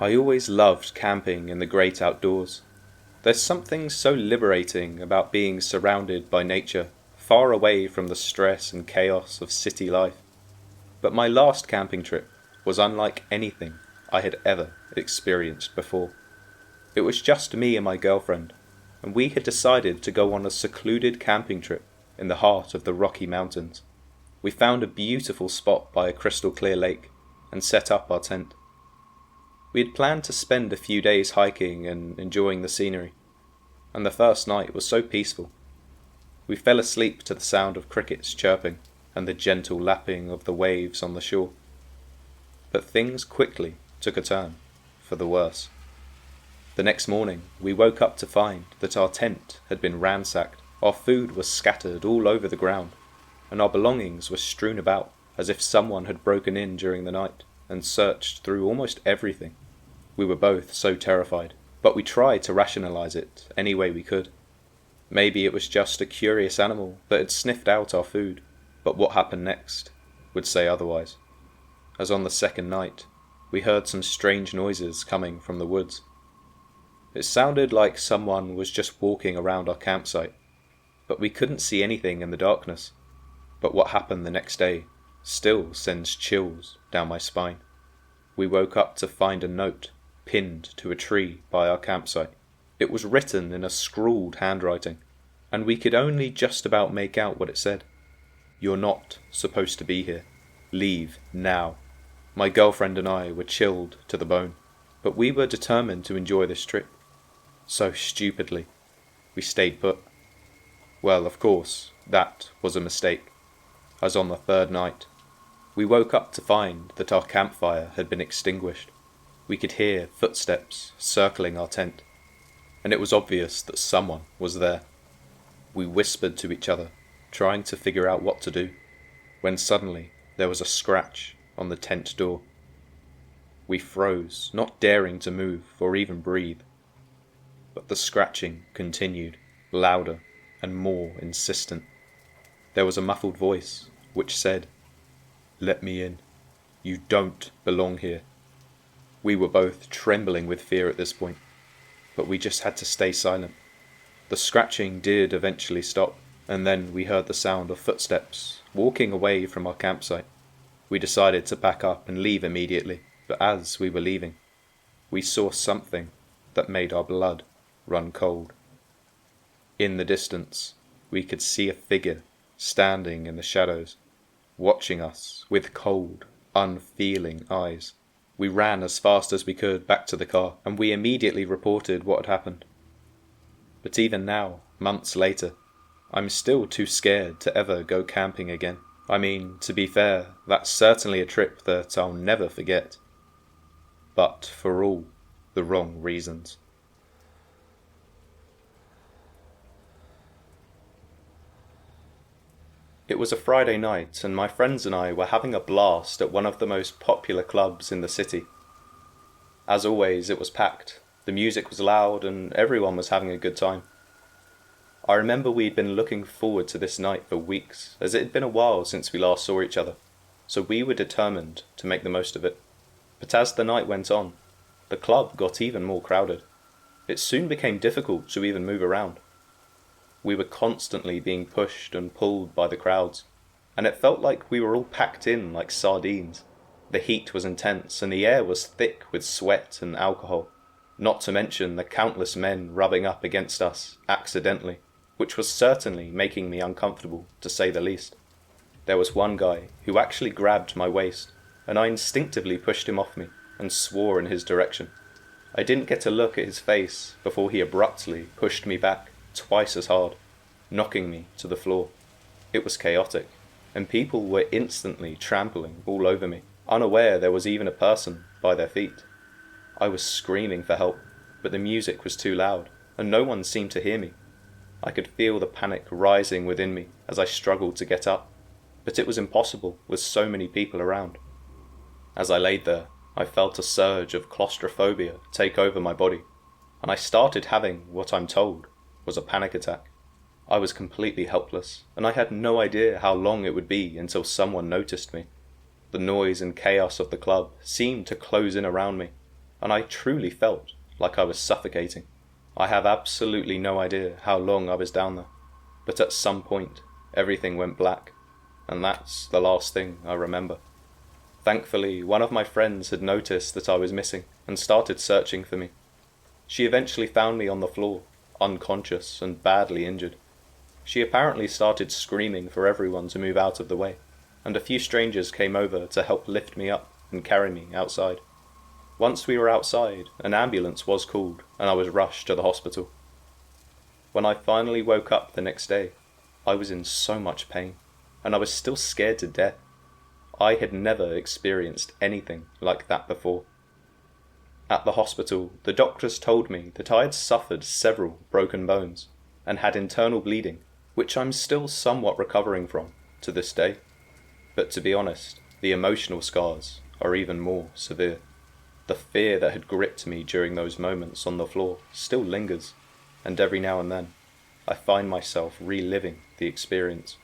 I always loved camping in the great outdoors. There's something so liberating about being surrounded by nature, far away from the stress and chaos of city life. But my last camping trip was unlike anything I had ever experienced before. It was just me and my girlfriend, and we had decided to go on a secluded camping trip in the heart of the Rocky Mountains. We found a beautiful spot by a crystal clear lake and set up our tent. We had planned to spend a few days hiking and enjoying the scenery, and the first night was so peaceful. We fell asleep to the sound of crickets chirping and the gentle lapping of the waves on the shore. But things quickly took a turn, for the worse. The next morning we woke up to find that our tent had been ransacked, our food was scattered all over the ground, and our belongings were strewn about as if someone had broken in during the night and searched through almost everything. We were both so terrified, but we tried to rationalize it any way we could. Maybe it was just a curious animal that had sniffed out our food, but what happened next would say otherwise. As on the second night, we heard some strange noises coming from the woods. It sounded like someone was just walking around our campsite, but we couldn't see anything in the darkness. But what happened the next day still sends chills down my spine. We woke up to find a note pinned to a tree by our campsite. It was written in a scrawled handwriting, and we could only just about make out what it said. "You're not supposed to be here. Leave now." My girlfriend and I were chilled to the bone, but we were determined to enjoy this trip. So stupidly, we stayed put. Well, of course, that was a mistake, as on the third night, we woke up to find that our campfire had been extinguished. We could hear footsteps circling our tent, and it was obvious that someone was there. We whispered to each other, trying to figure out what to do, when suddenly there was a scratch on the tent door. We froze, not daring to move or even breathe. But the scratching continued, louder and more insistent. There was a muffled voice which said, "Let me in. You don't belong here." We were both trembling with fear at this point, but we just had to stay silent. The scratching did eventually stop, and then we heard the sound of footsteps walking away from our campsite. We decided to pack up and leave immediately, but as we were leaving, we saw something that made our blood run cold. In the distance, we could see a figure standing in the shadows, watching us with cold, unfeeling eyes. We ran as fast as we could back to the car, and we immediately reported what had happened. But even now, months later, I'm still too scared to ever go camping again. I mean, to be fair, that's certainly a trip that I'll never forget. But for all the wrong reasons. It was a Friday night, and my friends and I were having a blast at one of the most popular clubs in the city. As always, it was packed, the music was loud, and everyone was having a good time. I remember we'd been looking forward to this night for weeks, as it had been a while since we last saw each other, so we were determined to make the most of it. But as the night went on, the club got even more crowded. It soon became difficult to even move around. We were constantly being pushed and pulled by the crowds, and it felt like we were all packed in like sardines. The heat was intense, and the air was thick with sweat and alcohol, not to mention the countless men rubbing up against us accidentally, which was certainly making me uncomfortable, to say the least. There was one guy who actually grabbed my waist, and I instinctively pushed him off me and swore in his direction. I didn't get a look at his face before he abruptly pushed me back twice as hard, knocking me to the floor. It was chaotic, and people were instantly trampling all over me, unaware there was even a person by their feet. I was screaming for help, but the music was too loud, and no one seemed to hear me. I could feel the panic rising within me as I struggled to get up, but it was impossible with so many people around. As I laid there, I felt a surge of claustrophobia take over my body, and I started having what I'm told was a panic attack. I was completely helpless, and I had no idea how long it would be until someone noticed me. The noise and chaos of the club seemed to close in around me, and I truly felt like I was suffocating. I have absolutely no idea how long I was down there, but at some point everything went black, and that's the last thing I remember. Thankfully, one of my friends had noticed that I was missing and started searching for me. She eventually found me on the floor, unconscious and badly injured. She apparently started screaming for everyone to move out of the way, and a few strangers came over to help lift me up and carry me outside. Once we were outside, an ambulance was called and I was rushed to the hospital. When I finally woke up the next day, I was in so much pain, and I was still scared to death. I had never experienced anything like that before. At the hospital, the doctors told me that I had suffered several broken bones and had internal bleeding, which I'm still somewhat recovering from to this day. But to be honest, the emotional scars are even more severe. The fear that had gripped me during those moments on the floor still lingers, and every now and then, I find myself reliving the experience.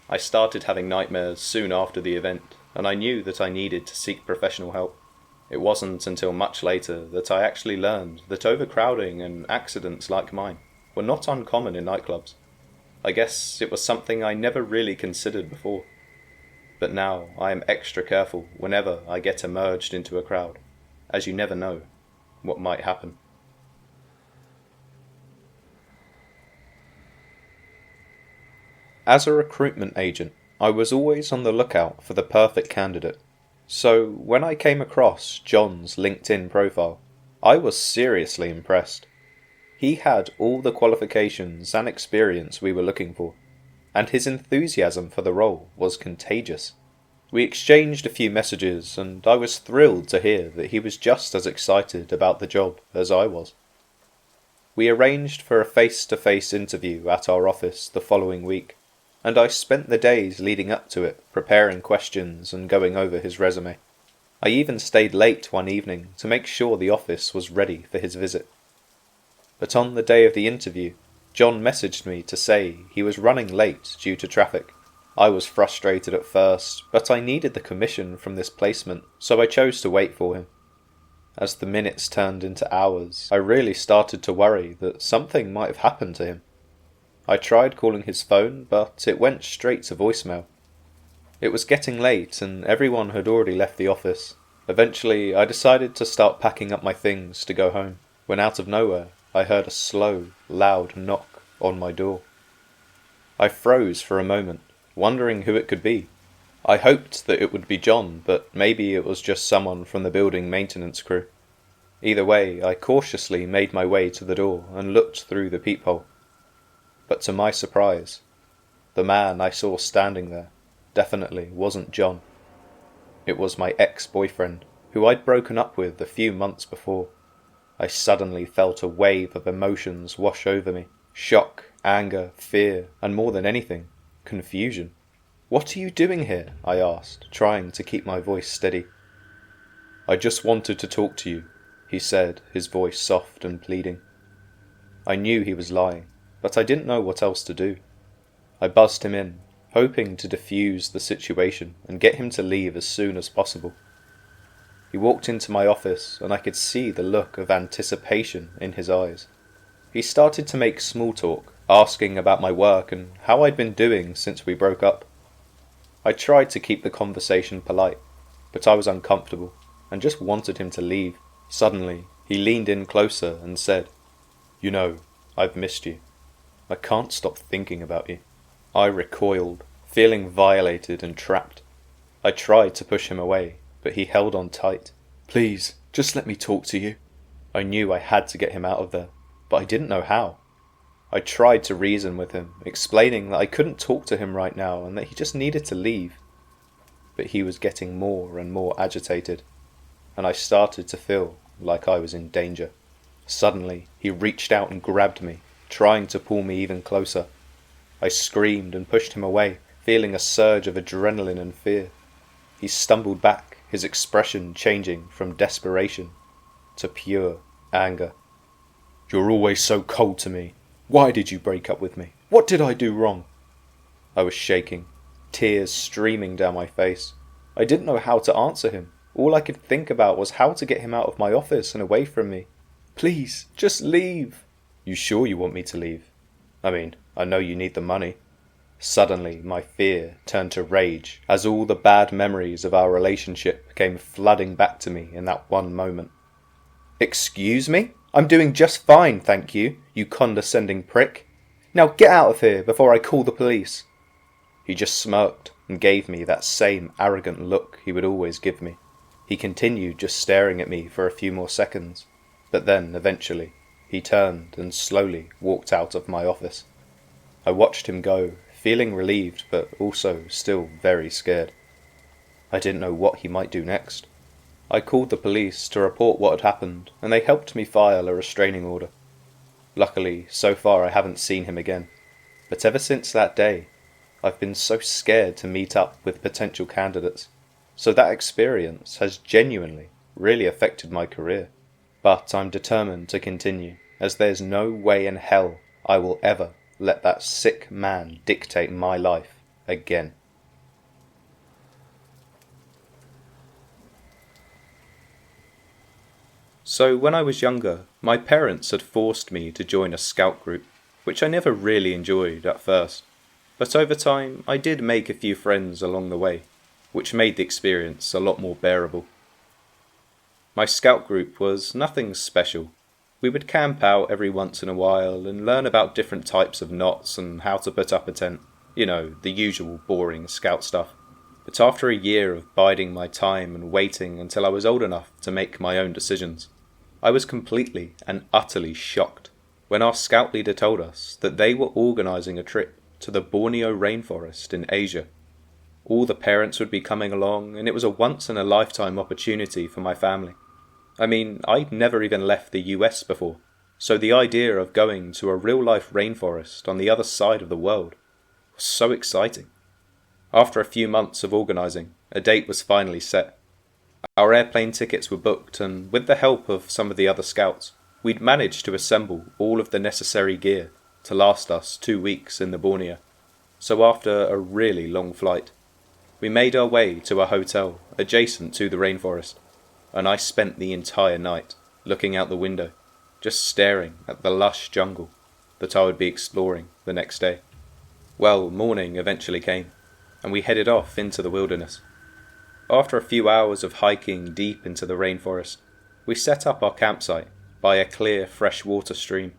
I started having nightmares soon after the event, and I knew that I needed to seek professional help. It wasn't until much later that I actually learned that overcrowding and accidents like mine were not uncommon in nightclubs. I guess it was something I never really considered before. But now I am extra careful whenever I get immersed into a crowd, as you never know what might happen. As a recruitment agent, I was always on the lookout for the perfect candidate. So when I came across John's LinkedIn profile, I was seriously impressed. He had all the qualifications and experience we were looking for, and his enthusiasm for the role was contagious. We exchanged a few messages, and I was thrilled to hear that he was just as excited about the job as I was. We arranged for a face-to-face interview at our office the following week, and I spent the days leading up to it preparing questions and going over his resume. I even stayed late one evening to make sure the office was ready for his visit. But on the day of the interview, John messaged me to say he was running late due to traffic. I was frustrated at first, but I needed the commission from this placement, so I chose to wait for him. As the minutes turned into hours, I really started to worry that something might have happened to him. I tried calling his phone, but it went straight to voicemail. It was getting late and everyone had already left the office. Eventually, I decided to start packing up my things to go home, when out of nowhere, I heard a slow, loud knock on my door. I froze for a moment, wondering who it could be. I hoped that it would be John, but maybe it was just someone from the building maintenance crew. Either way, I cautiously made my way to the door and looked through the peephole. But to my surprise, the man I saw standing there definitely wasn't John. It was my ex-boyfriend, who I'd broken up with a few months before. I suddenly felt a wave of emotions wash over me. Shock, anger, fear, and more than anything, confusion. "What are you doing here?" I asked, trying to keep my voice steady. "I just wanted to talk to you," he said, his voice soft and pleading. I knew he was lying, but I didn't know what else to do. I buzzed him in, hoping to defuse the situation and get him to leave as soon as possible. He walked into my office and I could see the look of anticipation in his eyes. He started to make small talk, asking about my work and how I'd been doing since we broke up. I tried to keep the conversation polite, but I was uncomfortable and just wanted him to leave. Suddenly, he leaned in closer and said, "You know, I've missed you. I can't stop thinking about you." I recoiled, feeling violated and trapped. I tried to push him away, but he held on tight. "Please, just let me talk to you." I knew I had to get him out of there, but I didn't know how. I tried to reason with him, explaining that I couldn't talk to him right now and that he just needed to leave. But he was getting more and more agitated, and I started to feel like I was in danger. Suddenly, he reached out and grabbed me, trying to pull me even closer. I screamed and pushed him away, feeling a surge of adrenaline and fear. He stumbled back, his expression changing from desperation to pure anger. "You're always so cold to me. Why did you break up with me? What did I do wrong?" I was shaking, tears streaming down my face. I didn't know how to answer him. All I could think about was how to get him out of my office and away from me. Please, just leave. You sure you want me to leave? I mean, I know you need the money. Suddenly, my fear turned to rage as all the bad memories of our relationship came flooding back to me in that one moment. Excuse me? I'm doing just fine, thank you, you condescending prick. Now get out of here before I call the police. He just smirked and gave me that same arrogant look he would always give me. He continued just staring at me for a few more seconds, but then, eventually, he turned and slowly walked out of my office. I watched him go, feeling relieved but also still very scared. I didn't know what he might do next. I called the police to report what had happened, and they helped me file a restraining order. Luckily, so far I haven't seen him again, but ever since that day, I've been so scared to meet up with potential candidates, so that experience has genuinely really affected my career. But I'm determined to continue, as there's no way in hell I will ever let that sick man dictate my life again. So when I was younger, my parents had forced me to join a scout group, which I never really enjoyed at first. But over time, I did make a few friends along the way, which made the experience a lot more bearable. My scout group was nothing special. We would camp out every once in a while and learn about different types of knots and how to put up a tent. You know, the usual boring scout stuff. But after a year of biding my time and waiting until I was old enough to make my own decisions, I was completely and utterly shocked when our scout leader told us that they were organising a trip to the Borneo rainforest in Asia. All the parents would be coming along, and it was a once-in-a-lifetime opportunity for my family. I mean, I'd never even left the US before, so the idea of going to a real-life rainforest on the other side of the world was so exciting. After a few months of organising, a date was finally set. Our airplane tickets were booked, and with the help of some of the other scouts, we'd managed to assemble all of the necessary gear to last us 2 weeks in the Borneo. So after a really long flight, we made our way to a hotel adjacent to the rainforest, and I spent the entire night looking out the window, just staring at the lush jungle that I would be exploring the next day. Well, morning eventually came, and we headed off into the wilderness. After a few hours of hiking deep into the rainforest, we set up our campsite by a clear freshwater stream.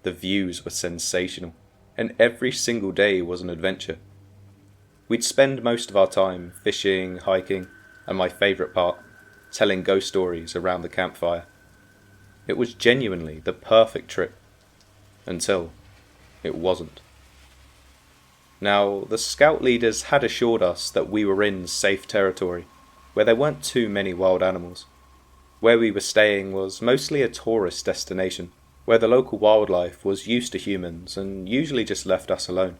The views were sensational, and every single day was an adventure. We'd spend most of our time fishing, hiking, and my favourite part, telling ghost stories around the campfire. It was genuinely the perfect trip, until it wasn't. Now, the scout leaders had assured us that we were in safe territory, where there weren't too many wild animals. Where we were staying was mostly a tourist destination, where the local wildlife was used to humans and usually just left us alone.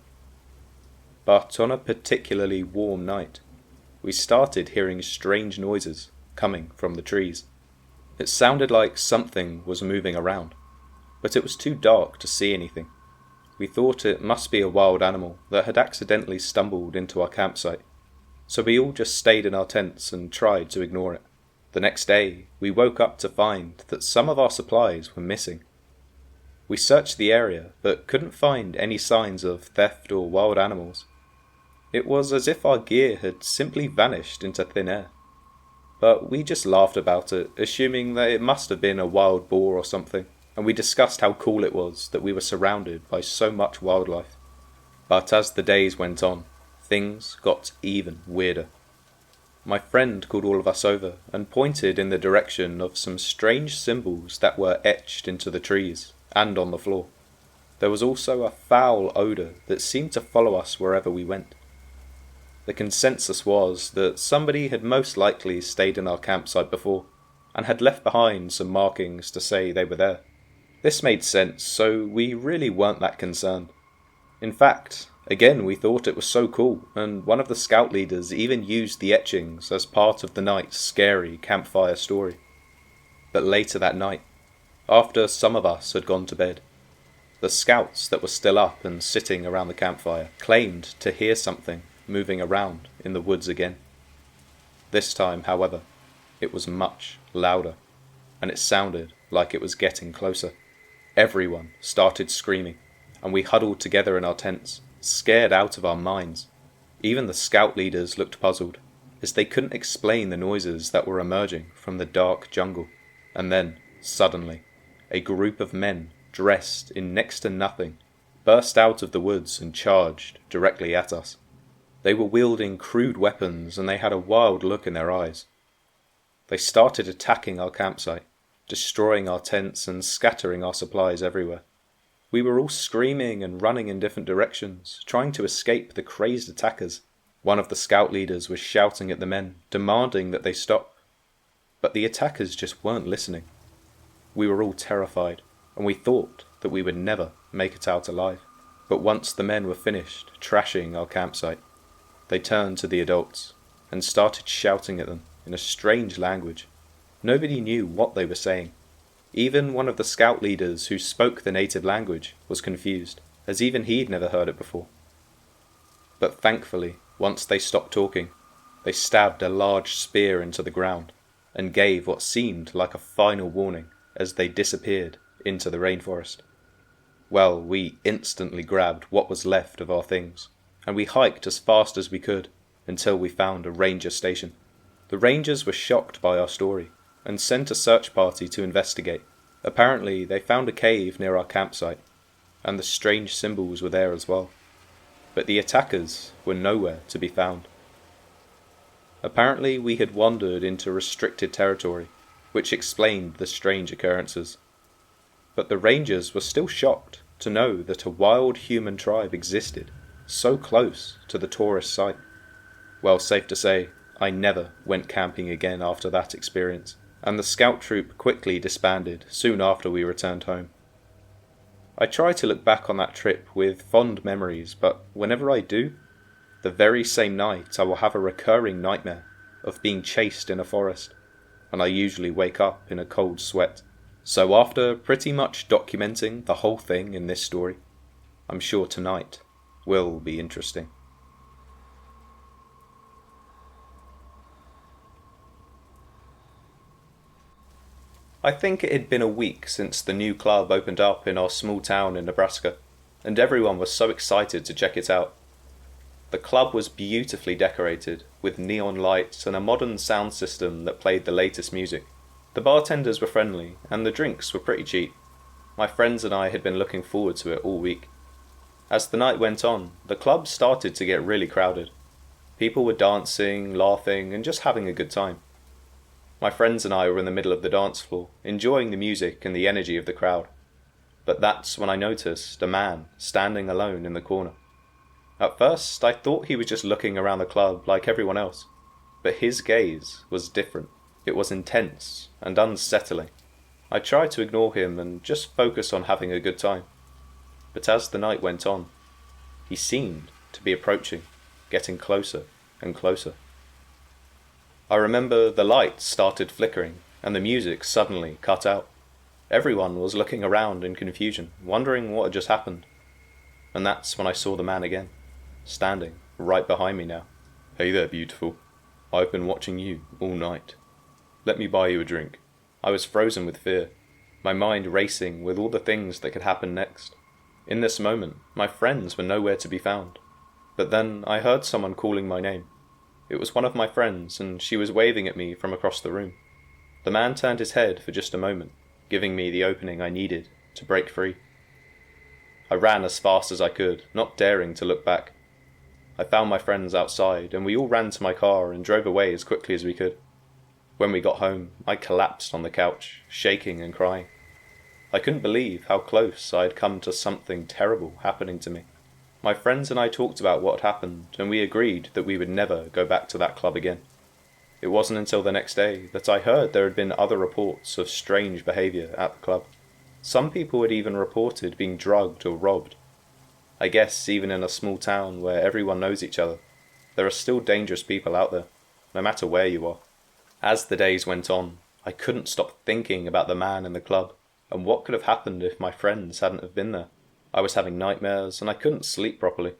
But on a particularly warm night, we started hearing strange noises coming from the trees. It sounded like something was moving around, but it was too dark to see anything. We thought it must be a wild animal that had accidentally stumbled into our campsite, so we all just stayed in our tents and tried to ignore it. The next day, we woke up to find that some of our supplies were missing. We searched the area, but couldn't find any signs of theft or wild animals. It was as if our gear had simply vanished into thin air. But we just laughed about it, assuming that it must have been a wild boar or something, and we discussed how cool it was that we were surrounded by so much wildlife. But as the days went on, things got even weirder. My friend called all of us over and pointed in the direction of some strange symbols that were etched into the trees and on the floor. There was also a foul odour that seemed to follow us wherever we went. The consensus was that somebody had most likely stayed in our campsite before, and had left behind some markings to say they were there. This made sense, so we really weren't that concerned. In fact, again we thought it was so cool, and one of the scout leaders even used the etchings as part of the night's scary campfire story. But later that night, after some of us had gone to bed, the scouts that were still up and sitting around the campfire claimed to hear something moving around in the woods again. This time, however, it was much louder, and it sounded like it was getting closer. Everyone started screaming, and we huddled together in our tents, scared out of our minds. Even the scout leaders looked puzzled, as they couldn't explain the noises that were emerging from the dark jungle. And then, suddenly, a group of men, dressed in next to nothing, burst out of the woods and charged directly at us. They were wielding crude weapons, and they had a wild look in their eyes. They started attacking our campsite, destroying our tents and scattering our supplies everywhere. We were all screaming and running in different directions, trying to escape the crazed attackers. One of the scout leaders was shouting at the men, demanding that they stop. But the attackers just weren't listening. We were all terrified, and we thought that we would never make it out alive. But once the men were finished trashing our campsite, they turned to the adults and started shouting at them in a strange language. Nobody knew what they were saying. Even one of the scout leaders who spoke the native language was confused, as even he'd never heard it before. But thankfully, once they stopped talking, they stabbed a large spear into the ground and gave what seemed like a final warning as they disappeared into the rainforest. Well, we instantly grabbed what was left of our things, and we hiked as fast as we could until we found a ranger station. The rangers were shocked by our story and sent a search party to investigate. Apparently, they found a cave near our campsite, and the strange symbols were there as well. But the attackers were nowhere to be found. Apparently, we had wandered into restricted territory, which explained the strange occurrences. But the rangers were still shocked to know that a wild human tribe existed so close to the tourist site. Well, safe to say, I never went camping again after that experience, and the scout troop quickly disbanded soon after we returned home. I try to look back on that trip with fond memories, but whenever I do, the very same night I will have a recurring nightmare of being chased in a forest, and I usually wake up in a cold sweat. So after pretty much documenting the whole thing in this story, I'm sure tonight will be interesting. I think it had been a week since the new club opened up in our small town in Nebraska, and everyone was so excited to check it out. The club was beautifully decorated, with neon lights and a modern sound system that played the latest music. The bartenders were friendly, and the drinks were pretty cheap. My friends and I had been looking forward to it all week. As the night went on, the club started to get really crowded. People were dancing, laughing, and just having a good time. My friends and I were in the middle of the dance floor, enjoying the music and the energy of the crowd. But that's when I noticed a man standing alone in the corner. At first, I thought he was just looking around the club like everyone else, but his gaze was different. It was intense and unsettling. I tried to ignore him and just focus on having a good time. But as the night went on, he seemed to be approaching, getting closer and closer. I remember the lights started flickering and the music suddenly cut out. Everyone was looking around in confusion, wondering what had just happened. And that's when I saw the man again, standing right behind me now. "Hey there, beautiful. I've been watching you all night. Let me buy you a drink." I was frozen with fear, my mind racing with all the things that could happen next. In this moment, my friends were nowhere to be found. But then I heard someone calling my name. It was one of my friends, and she was waving at me from across the room. The man turned his head for just a moment, giving me the opening I needed to break free. I ran as fast as I could, not daring to look back. I found my friends outside, and we all ran to my car and drove away as quickly as we could. When we got home, I collapsed on the couch, shaking and crying. I couldn't believe how close I had come to something terrible happening to me. My friends and I talked about what had happened, and we agreed that we would never go back to that club again. It wasn't until the next day that I heard there had been other reports of strange behaviour at the club. Some people had even reported being drugged or robbed. I guess even in a small town where everyone knows each other, there are still dangerous people out there, no matter where you are. As the days went on, I couldn't stop thinking about the man in the club, and what could have happened if my friends hadn't have been there. I was having nightmares, and I couldn't sleep properly.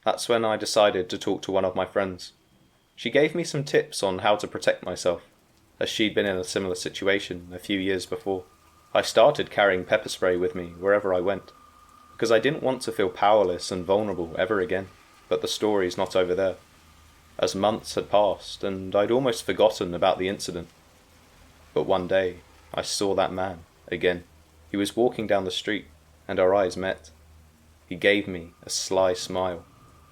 That's when I decided to talk to one of my friends. She gave me some tips on how to protect myself, as she'd been in a similar situation a few years before. I started carrying pepper spray with me wherever I went, because I didn't want to feel powerless and vulnerable ever again. But the story's not over there, as months had passed and I'd almost forgotten about the incident. But one day, I saw that man again. He was walking down the street, and our eyes met. He gave me a sly smile.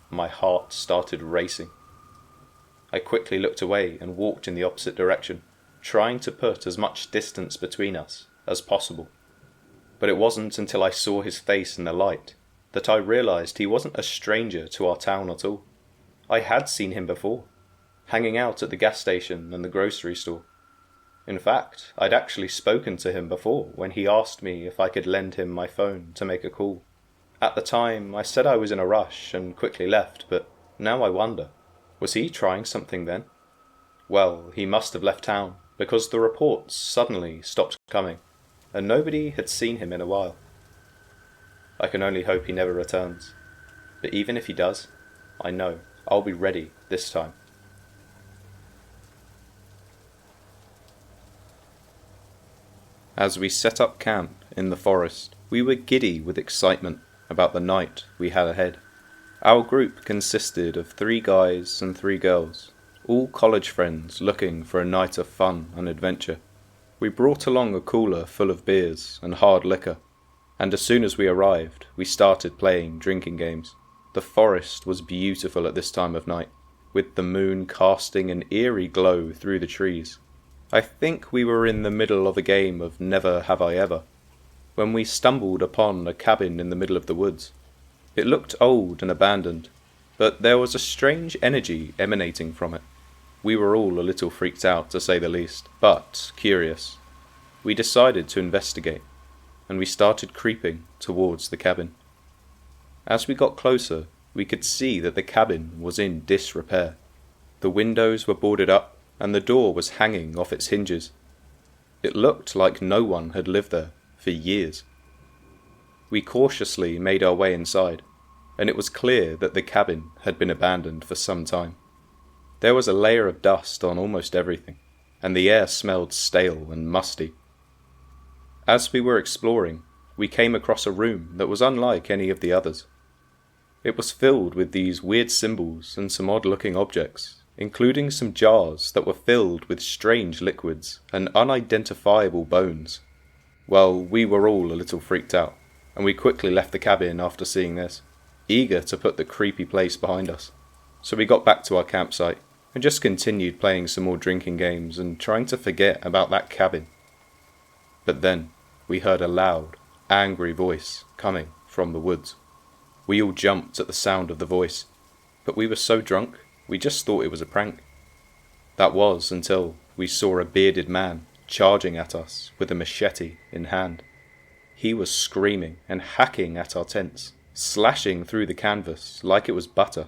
My heart started racing. I quickly looked away and walked in the opposite direction, trying to put as much distance between us as possible. But it wasn't until I saw his face in the light that I realized he wasn't a stranger to our town at all. I had seen him before, hanging out at the gas station and the grocery store. In fact, I'd actually spoken to him before when he asked me if I could lend him my phone to make a call. At the time, I said I was in a rush and quickly left, but now I wonder, was he trying something then? Well, he must have left town, because the reports suddenly stopped coming, and nobody had seen him in a while. I can only hope he never returns, but even if he does, I know I'll be ready this time. As we set up camp in the forest, we were giddy with excitement about the night we had ahead. Our group consisted of 3 guys and 3 girls, all college friends looking for a night of fun and adventure. We brought along a cooler full of beers and hard liquor, and as soon as we arrived, we started playing drinking games. The forest was beautiful at this time of night, with the moon casting an eerie glow through the trees. I think we were in the middle of a game of Never Have I Ever, when we stumbled upon a cabin in the middle of the woods. It looked old and abandoned, but there was a strange energy emanating from it. We were all a little freaked out, to say the least, but curious. We decided to investigate, and we started creeping towards the cabin. As we got closer, we could see that the cabin was in disrepair. The windows were boarded up, and the door was hanging off its hinges. It looked like no one had lived there for years. We cautiously made our way inside, and it was clear that the cabin had been abandoned for some time. There was a layer of dust on almost everything, and the air smelled stale and musty. As we were exploring, we came across a room that was unlike any of the others. It was filled with these weird symbols and some odd-looking objects, including some jars that were filled with strange liquids and unidentifiable bones. Well, we were all a little freaked out, and we quickly left the cabin after seeing this, eager to put the creepy place behind us. So we got back to our campsite and just continued playing some more drinking games and trying to forget about that cabin. But then we heard a loud, angry voice coming from the woods. We all jumped at the sound of the voice, but we were so drunk we just thought it was a prank. That was until we saw a bearded man charging at us with a machete in hand. He was screaming and hacking at our tents, slashing through the canvas like it was butter.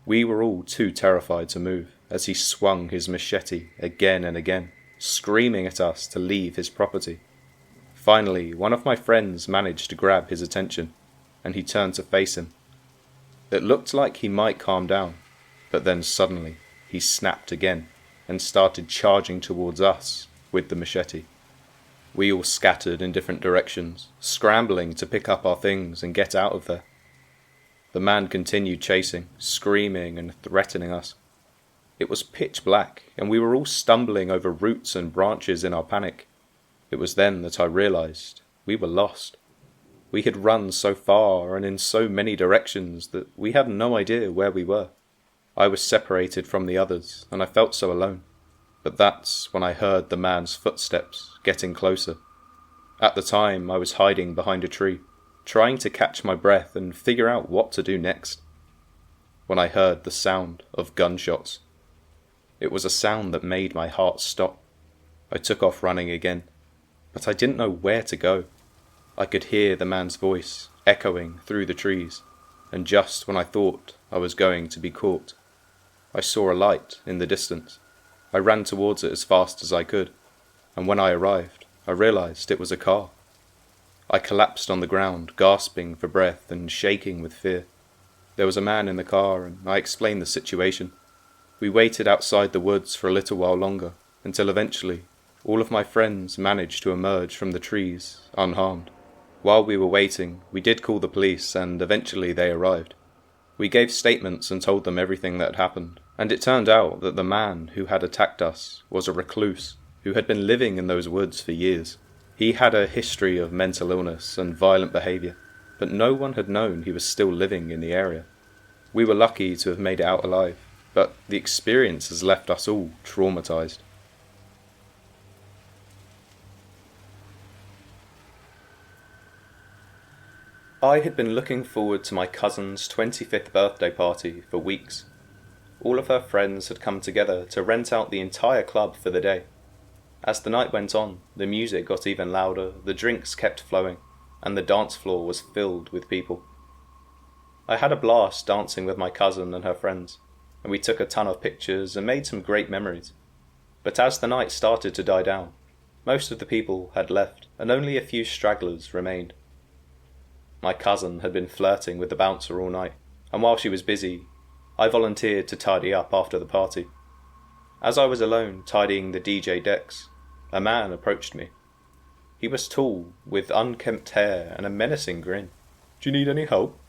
We were all too terrified to move as he swung his machete again and again, screaming at us to leave his property. Finally, one of my friends managed to grab his attention, and he turned to face him. It looked like he might calm down, but then suddenly he snapped again and started charging towards us with the machete. We all scattered in different directions, scrambling to pick up our things and get out of there. The man continued chasing, screaming and threatening us. It was pitch black, and we were all stumbling over roots and branches in our panic. It was then that I realized we were lost. We had run so far and in so many directions that we had no idea where we were. I was separated from the others, and I felt so alone. But that's when I heard the man's footsteps getting closer. At the time, I was hiding behind a tree, trying to catch my breath and figure out what to do next, when I heard the sound of gunshots. It was a sound that made my heart stop. I took off running again, but I didn't know where to go. I could hear the man's voice echoing through the trees, and just when I thought I was going to be caught, I saw a light in the distance. I ran towards it as fast as I could, and when I arrived, I realized it was a car. I collapsed on the ground, gasping for breath and shaking with fear. There was a man in the car, and I explained the situation. We waited outside the woods for a little while longer, until eventually all of my friends managed to emerge from the trees unharmed. While we were waiting, we did call the police, and eventually they arrived. We gave statements and told them everything that had happened, and it turned out that the man who had attacked us was a recluse who had been living in those woods for years. He had a history of mental illness and violent behaviour, but no one had known he was still living in the area. We were lucky to have made it out alive, but the experience has left us all traumatised. I had been looking forward to my cousin's 25th birthday party for weeks. All of her friends had come together to rent out the entire club for the day. As the night went on, the music got even louder, the drinks kept flowing, and the dance floor was filled with people. I had a blast dancing with my cousin and her friends, and we took a ton of pictures and made some great memories. But as the night started to die down, most of the people had left, and only a few stragglers remained. My cousin had been flirting with the bouncer all night, and while she was busy, I volunteered to tidy up after the party. As I was alone tidying the DJ decks, a man approached me. He was tall, with unkempt hair and a menacing grin. "Do you need any help?"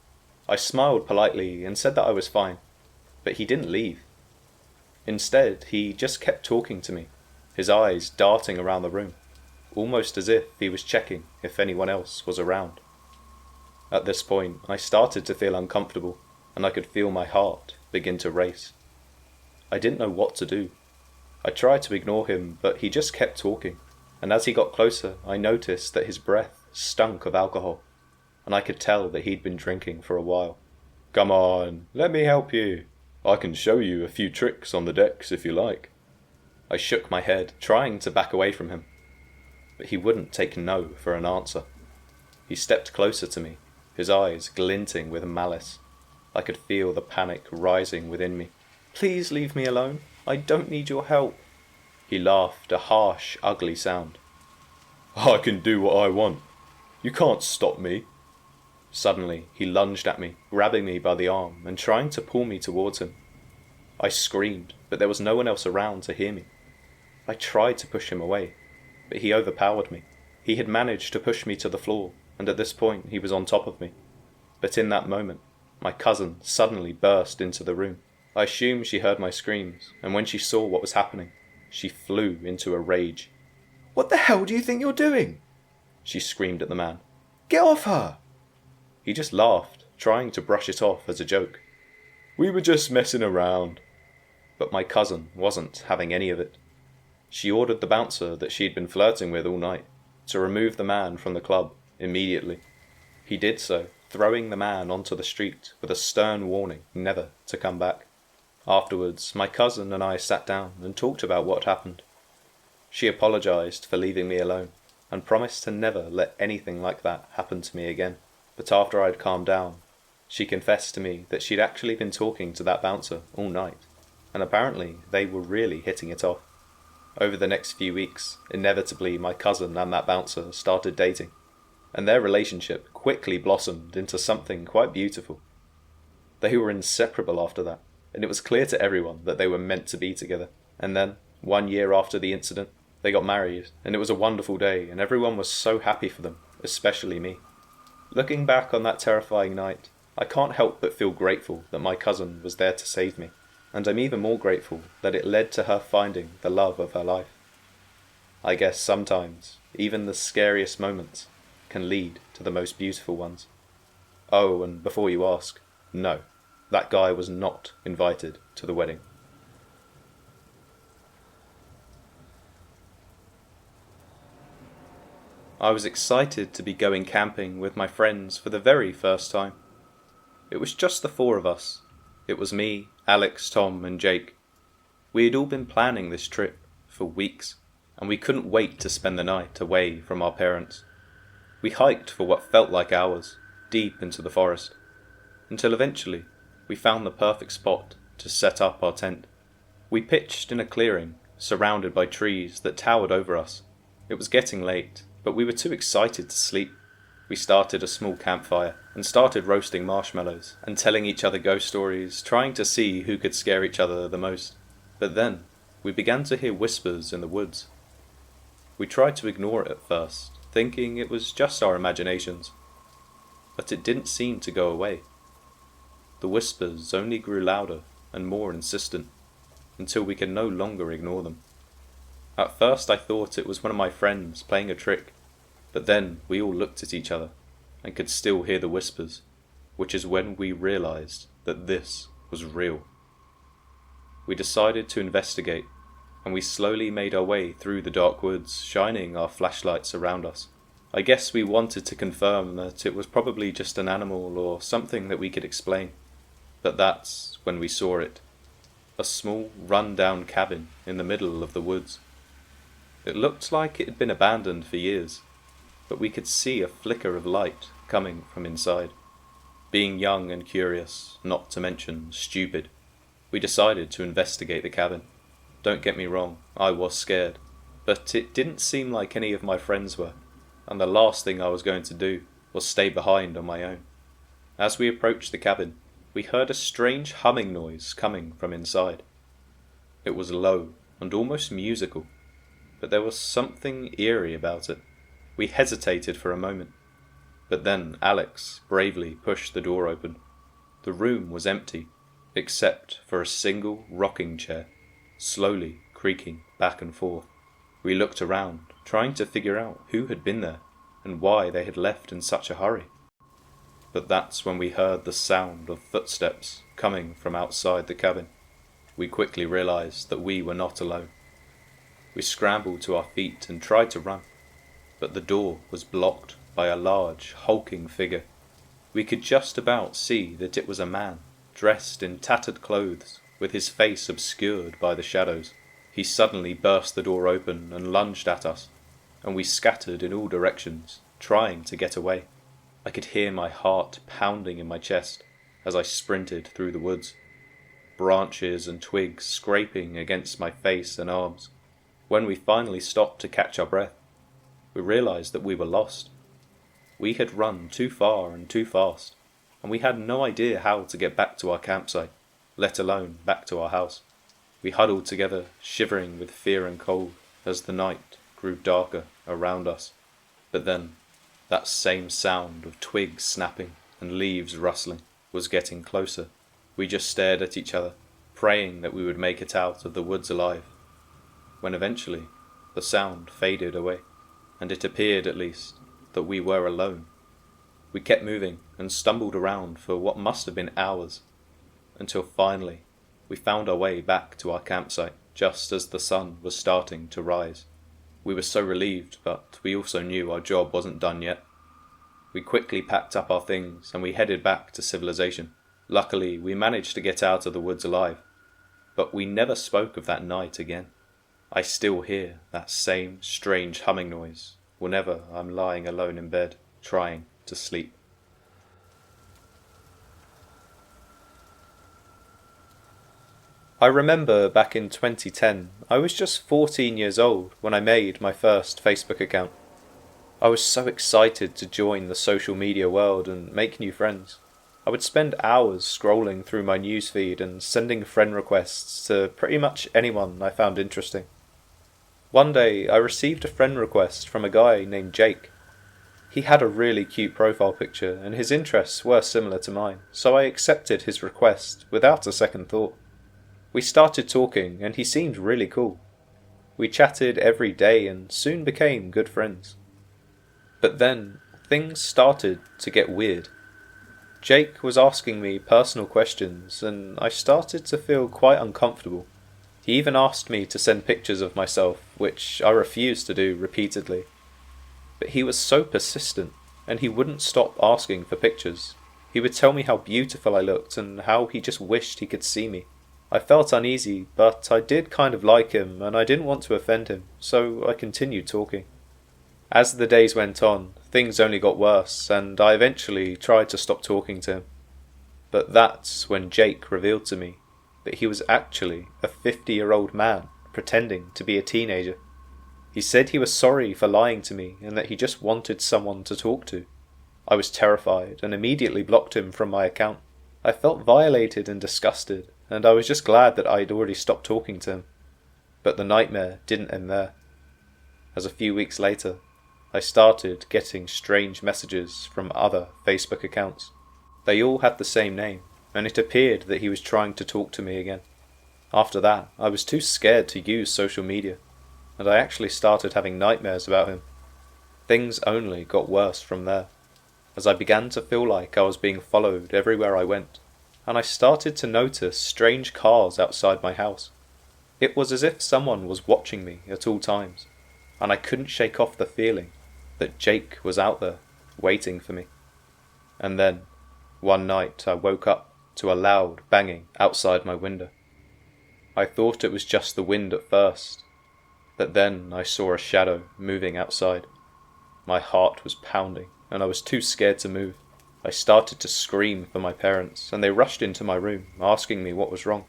I smiled politely and said that I was fine, but he didn't leave. Instead, he just kept talking to me, his eyes darting around the room, almost as if he was checking if anyone else was around. At this point, I started to feel uncomfortable, and I could feel my heart begin to race. I didn't know what to do. I tried to ignore him, but he just kept talking, and as he got closer, I noticed that his breath stunk of alcohol, and I could tell that he'd been drinking for a while. "Come on, let me help you. I can show you a few tricks on the decks if you like." I shook my head, trying to back away from him, but he wouldn't take no for an answer. He stepped closer to me, his eyes glinting with malice. I could feel the panic rising within me. "Please leave me alone. I don't need your help." He laughed, a harsh, ugly sound. "I can do what I want. You can't stop me." Suddenly, he lunged at me, grabbing me by the arm and trying to pull me towards him. I screamed, but there was no one else around to hear me. I tried to push him away, but he overpowered me. He had managed to push me to the floor, and at this point he was on top of me. But in that moment, my cousin suddenly burst into the room. I assumed she heard my screams, and when she saw what was happening, she flew into a rage. "What the hell do you think you're doing?" she screamed at the man. "Get off her!" He just laughed, trying to brush it off as a joke. "We were just messing around." But my cousin wasn't having any of it. She ordered the bouncer that she'd been flirting with all night to remove the man from the club immediately. He did so, throwing the man onto the street with a stern warning never to come back. Afterwards, my cousin and I sat down and talked about what happened. She apologised for leaving me alone and promised to never let anything like that happen to me again. But after I'd calmed down, she confessed to me that she'd actually been talking to that bouncer all night, and apparently they were really hitting it off. Over the next few weeks, inevitably my cousin and that bouncer started dating, and their relationship quickly blossomed into something quite beautiful. They were inseparable after that, and it was clear to everyone that they were meant to be together. And then, 1 year after the incident, they got married, and it was a wonderful day, and everyone was so happy for them, especially me. Looking back on that terrifying night, I can't help but feel grateful that my cousin was there to save me, and I'm even more grateful that it led to her finding the love of her life. I guess sometimes, even the scariest moments can lead to the most beautiful ones. Oh, and before you ask, no, that guy was not invited to the wedding. I was excited to be going camping with my friends for the very first time. It was just the four of us. It was me, Alex, Tom, and Jake. We had all been planning this trip for weeks, and we couldn't wait to spend the night away from our parents. We hiked for what felt like hours, deep into the forest, until eventually we found the perfect spot to set up our tent. We pitched in a clearing, surrounded by trees that towered over us. It was getting late, but we were too excited to sleep. We started a small campfire and started roasting marshmallows and telling each other ghost stories, trying to see who could scare each other the most. But then, we began to hear whispers in the woods. We tried to ignore it at first, thinking it was just our imaginations. But it didn't seem to go away. The whispers only grew louder and more insistent, until we could no longer ignore them. At first I thought it was one of my friends playing a trick, but then we all looked at each other and could still hear the whispers, which is when we realized that this was real. We decided to investigate, and we slowly made our way through the dark woods, shining our flashlights around us. I guess we wanted to confirm that it was probably just an animal or something that we could explain. But that's when we saw it. A small, run-down cabin in the middle of the woods. It looked like it had been abandoned for years, but we could see a flicker of light coming from inside. Being young and curious, not to mention stupid, we decided to investigate the cabin. Don't get me wrong, I was scared, but it didn't seem like any of my friends were, and the last thing I was going to do was stay behind on my own. As we approached the cabin, we heard a strange humming noise coming from inside. It was low and almost musical, but there was something eerie about it. We hesitated for a moment, but then Alex bravely pushed the door open. The room was empty, except for a single rocking chair, slowly creaking back and forth. We looked around, trying to figure out who had been there and why they had left in such a hurry. But that's when we heard the sound of footsteps coming from outside the cabin. We quickly realized that we were not alone. We scrambled to our feet and tried to run, but the door was blocked by a large, hulking figure. We could just about see that it was a man, dressed in tattered clothes, with his face obscured by the shadows. He suddenly burst the door open and lunged at us, and we scattered in all directions, trying to get away. I could hear my heart pounding in my chest as I sprinted through the woods, branches and twigs scraping against my face and arms. When we finally stopped to catch our breath, we realized that we were lost. We had run too far and too fast, and we had no idea how to get back to our campsite, let alone back to our house. We huddled together, shivering with fear and cold, as the night grew darker around us. But then, that same sound of twigs snapping and leaves rustling was getting closer. We just stared at each other, praying that we would make it out of the woods alive. When eventually, the sound faded away, and it appeared at least that we were alone. We kept moving and stumbled around for what must have been hours, until finally we found our way back to our campsite just as the sun was starting to rise. We were so relieved, but we also knew our job wasn't done yet. We quickly packed up our things and we headed back to civilization. Luckily, we managed to get out of the woods alive, but we never spoke of that night again. I still hear that same strange humming noise whenever I'm lying alone in bed, trying to sleep. I remember back in 2010, I was just 14 years old when I made my first Facebook account. I was so excited to join the social media world and make new friends. I would spend hours scrolling through my newsfeed and sending friend requests to pretty much anyone I found interesting. One day, I received a friend request from a guy named Jake. He had a really cute profile picture and his interests were similar to mine, so I accepted his request without a second thought. We started talking and he seemed really cool. We chatted every day and soon became good friends. But then, things started to get weird. Jake was asking me personal questions and I started to feel quite uncomfortable. He even asked me to send pictures of myself, which I refused to do repeatedly. But he was so persistent and he wouldn't stop asking for pictures. He would tell me how beautiful I looked and how he just wished he could see me. I felt uneasy, but I did kind of like him and I didn't want to offend him, so I continued talking. As the days went on, things only got worse and I eventually tried to stop talking to him. But that's when Jake revealed to me that he was actually a 50-year-old man pretending to be a teenager. He said he was sorry for lying to me and that he just wanted someone to talk to. I was terrified and immediately blocked him from my account. I felt violated and disgusted, and I was just glad that I'd already stopped talking to him. But the nightmare didn't end there, as a few weeks later, I started getting strange messages from other Facebook accounts. They all had the same name, and it appeared that he was trying to talk to me again. After that, I was too scared to use social media, and I actually started having nightmares about him. Things only got worse from there, as I began to feel like I was being followed everywhere I went, and I started to notice strange cars outside my house. It was as if someone was watching me at all times, and I couldn't shake off the feeling that Jake was out there, waiting for me. And then, one night I woke up to a loud banging outside my window. I thought it was just the wind at first, but then I saw a shadow moving outside. My heart was pounding, and I was too scared to move. I started to scream for my parents, and they rushed into my room, asking me what was wrong.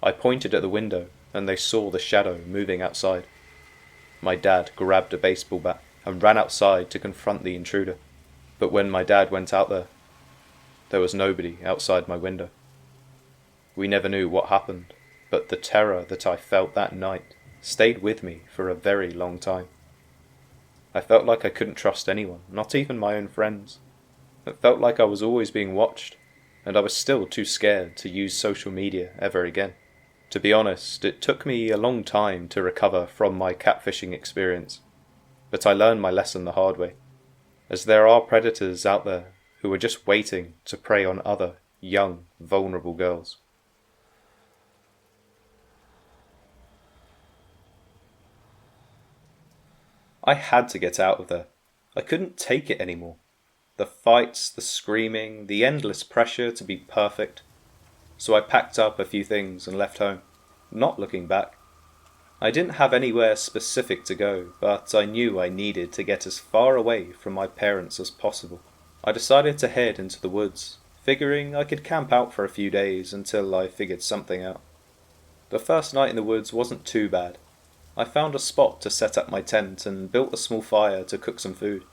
I pointed at the window, and they saw the shadow moving outside. My dad grabbed a baseball bat and ran outside to confront the intruder. But when my dad went out there was nobody outside my window. We never knew what happened, but the terror that I felt that night stayed with me for a very long time. I felt like I couldn't trust anyone, not even my own friends. It felt like I was always being watched, and I was still too scared to use social media ever again. To be honest, it took me a long time to recover from my catfishing experience, but I learned my lesson the hard way, as there are predators out there who are just waiting to prey on other, young, vulnerable girls. I had to get out of there. I couldn't take it anymore. The fights, the screaming, the endless pressure to be perfect. So I packed up a few things and left home, not looking back. I didn't have anywhere specific to go, but I knew I needed to get as far away from my parents as possible. I decided to head into the woods, figuring I could camp out for a few days until I figured something out. The first night in the woods wasn't too bad. I found a spot to set up my tent and built a small fire to cook some food.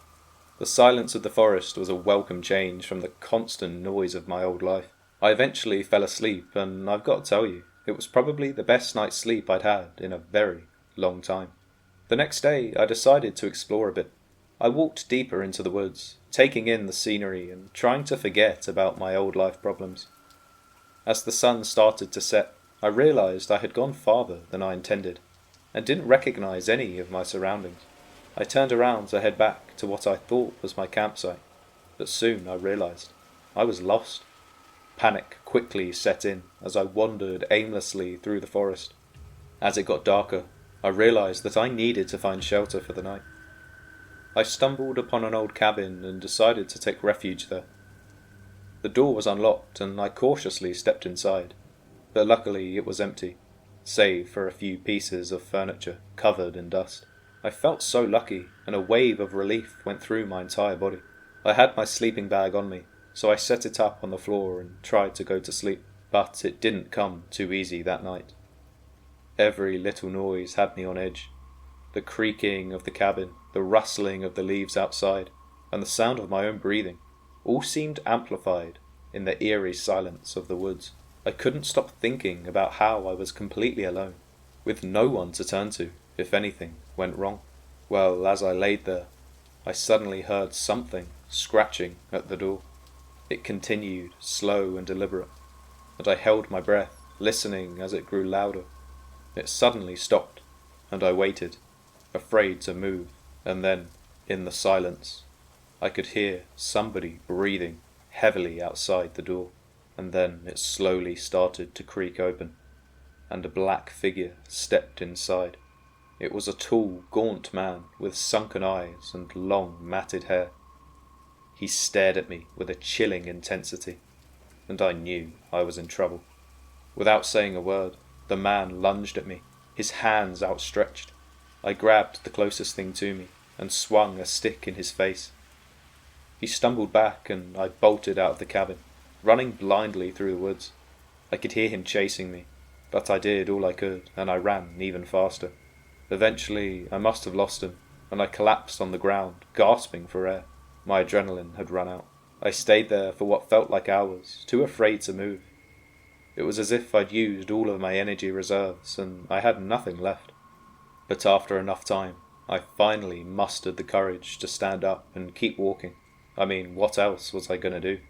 The silence of the forest was a welcome change from the constant noise of my old life. I eventually fell asleep, and I've got to tell you, it was probably the best night's sleep I'd had in a very long time. The next day, I decided to explore a bit. I walked deeper into the woods, taking in the scenery and trying to forget about my old life problems. As the sun started to set, I realized I had gone farther than I intended, and didn't recognize any of my surroundings. I turned around to head back to what I thought was my campsite, but soon I realized I was lost. Panic quickly set in as I wandered aimlessly through the forest. As it got darker, I realized that I needed to find shelter for the night. I stumbled upon an old cabin and decided to take refuge there. The door was unlocked and I cautiously stepped inside, but luckily it was empty, save for a few pieces of furniture covered in dust. I felt so lucky, and a wave of relief went through my entire body. I had my sleeping bag on me, so I set it up on the floor and tried to go to sleep, but it didn't come too easy that night. Every little noise had me on edge. The creaking of the cabin, the rustling of the leaves outside, and the sound of my own breathing, all seemed amplified in the eerie silence of the woods. I couldn't stop thinking about how I was completely alone, with no one to turn to if anything went wrong. Well, as I laid there, I suddenly heard something scratching at the door. It continued, slow and deliberate, and I held my breath, listening as it grew louder. It suddenly stopped, and I waited, afraid to move, and then, in the silence, I could hear somebody breathing heavily outside the door, and then it slowly started to creak open, and a black figure stepped inside. It was a tall, gaunt man with sunken eyes and long, matted hair. He stared at me with a chilling intensity, and I knew I was in trouble. Without saying a word, the man lunged at me, his hands outstretched. I grabbed the closest thing to me and swung a stick in his face. He stumbled back and I bolted out of the cabin, running blindly through the woods. I could hear him chasing me, but I did all I could and I ran even faster. Eventually I must have lost him, and I collapsed on the ground, gasping for air. My adrenaline had run out. I stayed there for what felt like hours, too afraid to move. It was as if I'd used all of my energy reserves and I had nothing left. But after enough time, I finally mustered the courage to stand up and keep walking. I mean, what else was I going to do?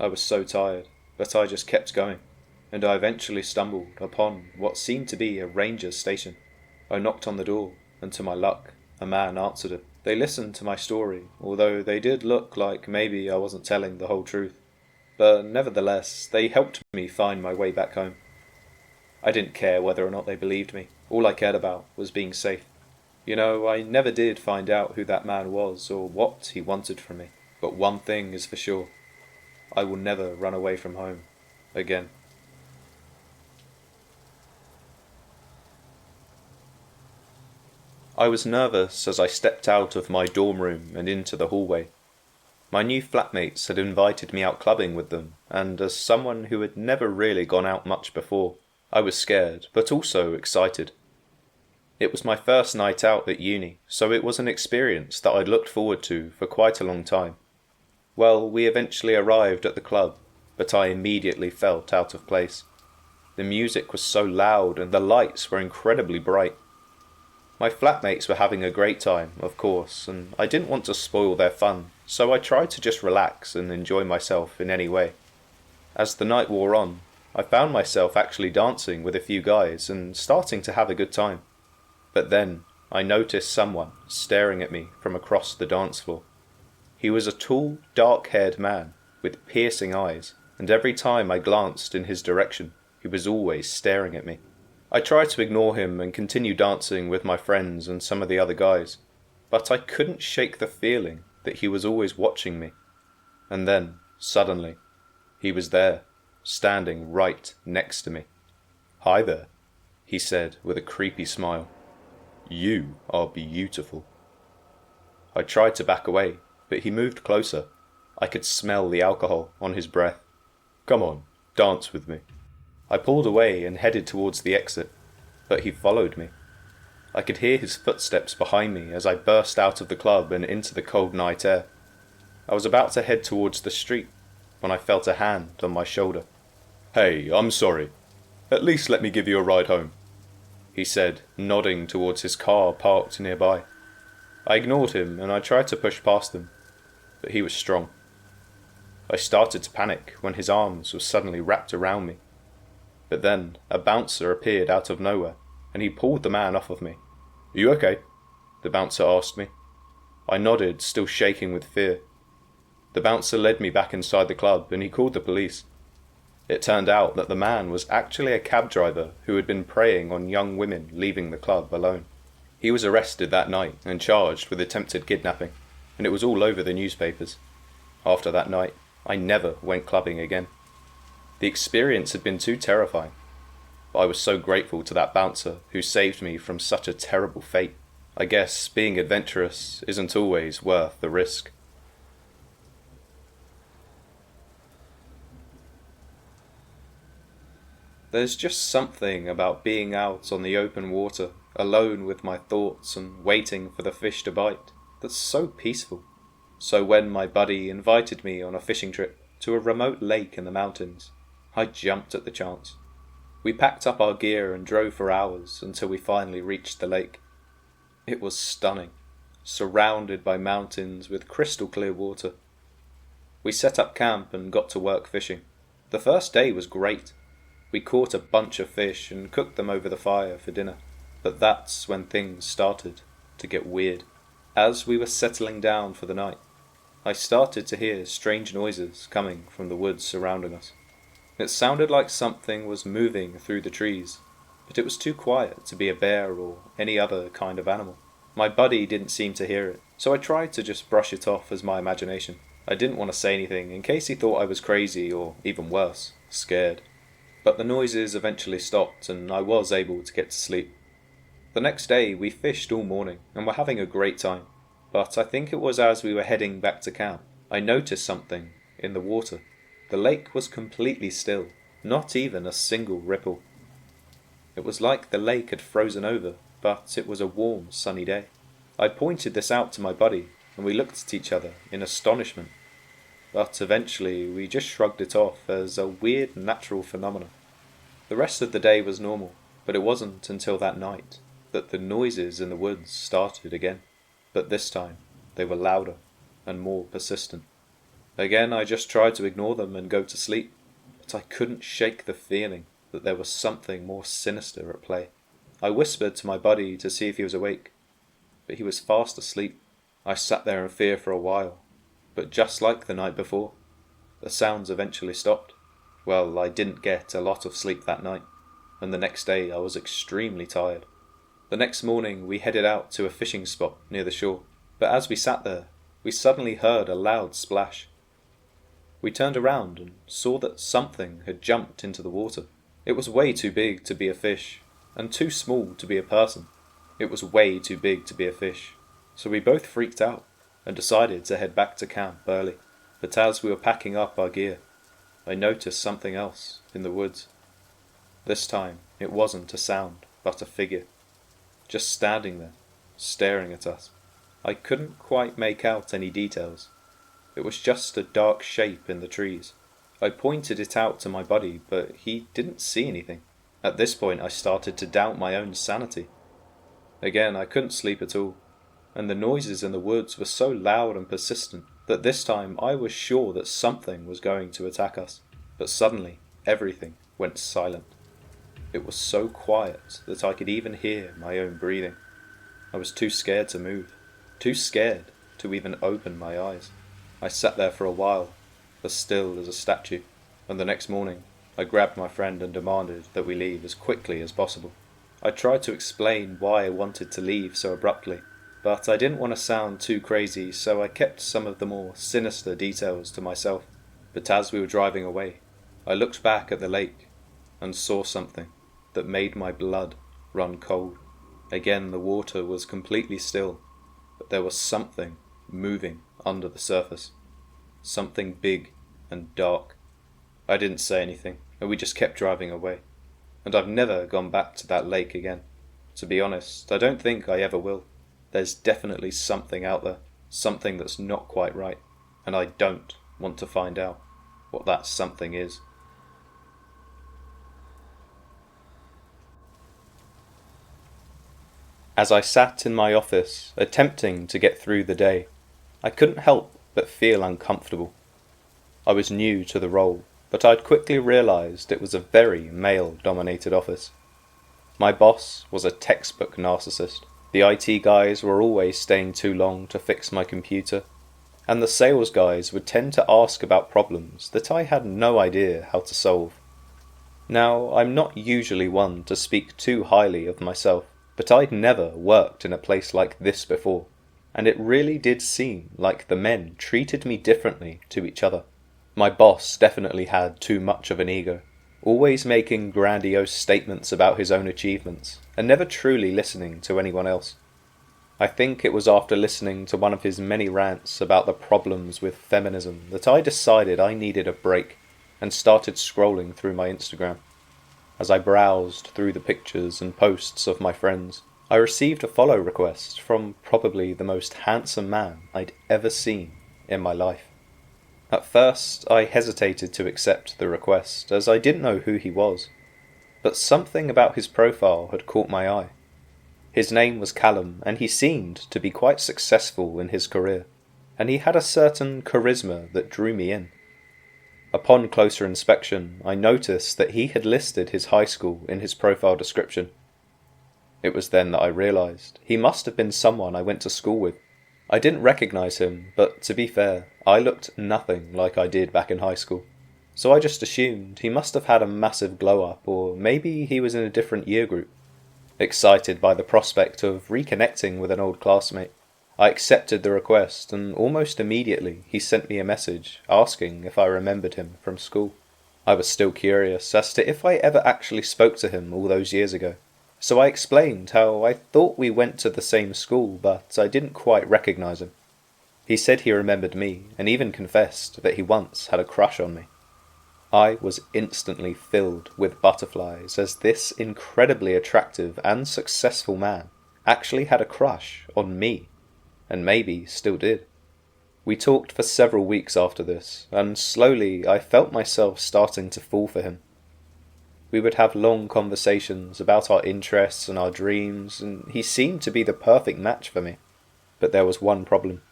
I was so tired, but I just kept going, and I eventually stumbled upon what seemed to be a ranger's station. I knocked on the door, and to my luck, a man answered it. They listened to my story, although they did look like maybe I wasn't telling the whole truth. But nevertheless, they helped me find my way back home. I didn't care whether or not they believed me. All I cared about was being safe. You know, I never did find out who that man was or what he wanted from me. But one thing is for sure. I will never run away from home again. I was nervous as I stepped out of my dorm room and into the hallway. My new flatmates had invited me out clubbing with them, and as someone who had never really gone out much before, I was scared, but also excited. It was my first night out at uni, so it was an experience that I'd looked forward to for quite a long time. Well, we eventually arrived at the club, but I immediately felt out of place. The music was so loud and the lights were incredibly bright. My flatmates were having a great time, of course, and I didn't want to spoil their fun, so I tried to just relax and enjoy myself in any way. As the night wore on, I found myself actually dancing with a few guys and starting to have a good time. But then, I noticed someone staring at me from across the dance floor. He was a tall, dark-haired man with piercing eyes, and every time I glanced in his direction, he was always staring at me. I tried to ignore him and continue dancing with my friends and some of the other guys, but I couldn't shake the feeling that he was always watching me. And then, suddenly, he was there, standing right next to me. "Hi there," he said with a creepy smile. "You are beautiful." I tried to back away, but he moved closer. I could smell the alcohol on his breath. "Come on, dance with me." I pulled away and headed towards the exit, but he followed me. I could hear his footsteps behind me as I burst out of the club and into the cold night air. I was about to head towards the street when I felt a hand on my shoulder. "Hey, I'm sorry. At least let me give you a ride home," he said, nodding towards his car parked nearby. I ignored him and I tried to push past him, but he was strong. I started to panic when his arms were suddenly wrapped around me. But then a bouncer appeared out of nowhere, and he pulled the man off of me. "Are you okay?" the bouncer asked me. I nodded, still shaking with fear. The bouncer led me back inside the club and he called the police. It turned out that the man was actually a cab driver who had been preying on young women leaving the club alone. He was arrested that night and charged with attempted kidnapping, and it was all over the newspapers. After that night, I never went clubbing again. The experience had been too terrifying, but I was so grateful to that bouncer who saved me from such a terrible fate. I guess being adventurous isn't always worth the risk. There's just something about being out on the open water, alone with my thoughts and waiting for the fish to bite, that's so peaceful. So when my buddy invited me on a fishing trip to a remote lake in the mountains, I jumped at the chance. We packed up our gear and drove for hours until we finally reached the lake. It was stunning, surrounded by mountains with crystal clear water. We set up camp and got to work fishing. The first day was great. We caught a bunch of fish and cooked them over the fire for dinner. But that's when things started to get weird. As we were settling down for the night, I started to hear strange noises coming from the woods surrounding us. It sounded like something was moving through the trees, but it was too quiet to be a bear or any other kind of animal. My buddy didn't seem to hear it, so I tried to just brush it off as my imagination. I didn't want to say anything in case he thought I was crazy or, even worse, scared. But the noises eventually stopped and I was able to get to sleep. The next day we fished all morning and were having a great time, but I think it was as we were heading back to camp, I noticed something in the water. The lake was completely still, not even a single ripple. It was like the lake had frozen over, but it was a warm, sunny day. I pointed this out to my buddy and we looked at each other in astonishment, but eventually we just shrugged it off as a weird natural phenomenon. The rest of the day was normal, but it wasn't until that night that the noises in the woods started again, but this time they were louder and more persistent. Again, I just tried to ignore them and go to sleep, but I couldn't shake the feeling that there was something more sinister at play. I whispered to my buddy to see if he was awake, but he was fast asleep. I sat there in fear for a while, but just like the night before, the sounds eventually stopped. Well, I didn't get a lot of sleep that night, and the next day I was extremely tired. The next morning we headed out to a fishing spot near the shore, but as we sat there, we suddenly heard a loud splash. We turned around and saw that something had jumped into the water. It was way too big to be a fish, and too small to be a person. It was way too big to be a fish, so we both freaked out and decided to head back to camp early. But as we were packing up our gear, I noticed something else in the woods. This time it wasn't a sound, but a figure, just standing there, staring at us. I couldn't quite make out any details. It was just a dark shape in the trees. I pointed it out to my buddy, but he didn't see anything. At this point I started to doubt my own sanity. Again, I couldn't sleep at all, and the noises in the woods were so loud and persistent that this time I was sure that something was going to attack us. But suddenly, everything went silent. It was so quiet that I could even hear my own breathing. I was too scared to move, too scared to even open my eyes. I sat there for a while, as still as a statue, and the next morning I grabbed my friend and demanded that we leave as quickly as possible. I tried to explain why I wanted to leave so abruptly, but I didn't want to sound too crazy, so I kept some of the more sinister details to myself. But as we were driving away, I looked back at the lake and saw something that made my blood run cold. Again, the water was completely still, but there was something moving under the surface. Something big and dark. I didn't say anything, and we just kept driving away. And I've never gone back to that lake again. To be honest, I don't think I ever will. There's definitely something out there, something that's not quite right, and I don't want to find out what that something is. As I sat in my office, attempting to get through the day, I couldn't help but feel uncomfortable. I was new to the role, but I'd quickly realised it was a very male-dominated office. My boss was a textbook narcissist. The IT guys were always staying too long to fix my computer, and the sales guys would tend to ask about problems that I had no idea how to solve. Now, I'm not usually one to speak too highly of myself, but I'd never worked in a place like this before, and it really did seem like the men treated me differently to each other. My boss definitely had too much of an ego, always making grandiose statements about his own achievements, and never truly listening to anyone else. I think it was after listening to one of his many rants about the problems with feminism that I decided I needed a break, and started scrolling through my Instagram. As I browsed through the pictures and posts of my friends, I received a follow request from probably the most handsome man I'd ever seen in my life. At first, I hesitated to accept the request, as I didn't know who he was, but something about his profile had caught my eye. His name was Callum, and he seemed to be quite successful in his career, and he had a certain charisma that drew me in. Upon closer inspection, I noticed that he had listed his high school in his profile description. It was then that I realised he must have been someone I went to school with. I didn't recognise him, but to be fair, I looked nothing like I did back in high school, so I just assumed he must have had a massive glow-up, or maybe he was in a different year group. Excited by the prospect of reconnecting with an old classmate, I accepted the request, and almost immediately he sent me a message asking if I remembered him from school. I was still curious as to if I ever actually spoke to him all those years ago, so I explained how I thought we went to the same school, but I didn't quite recognise him. He said he remembered me, and even confessed that he once had a crush on me. I was instantly filled with butterflies, as this incredibly attractive and successful man actually had a crush on me, and maybe still did. We talked for several weeks after this, and slowly I felt myself starting to fall for him. We would have long conversations about our interests and our dreams, and he seemed to be the perfect match for me. But there was one problem.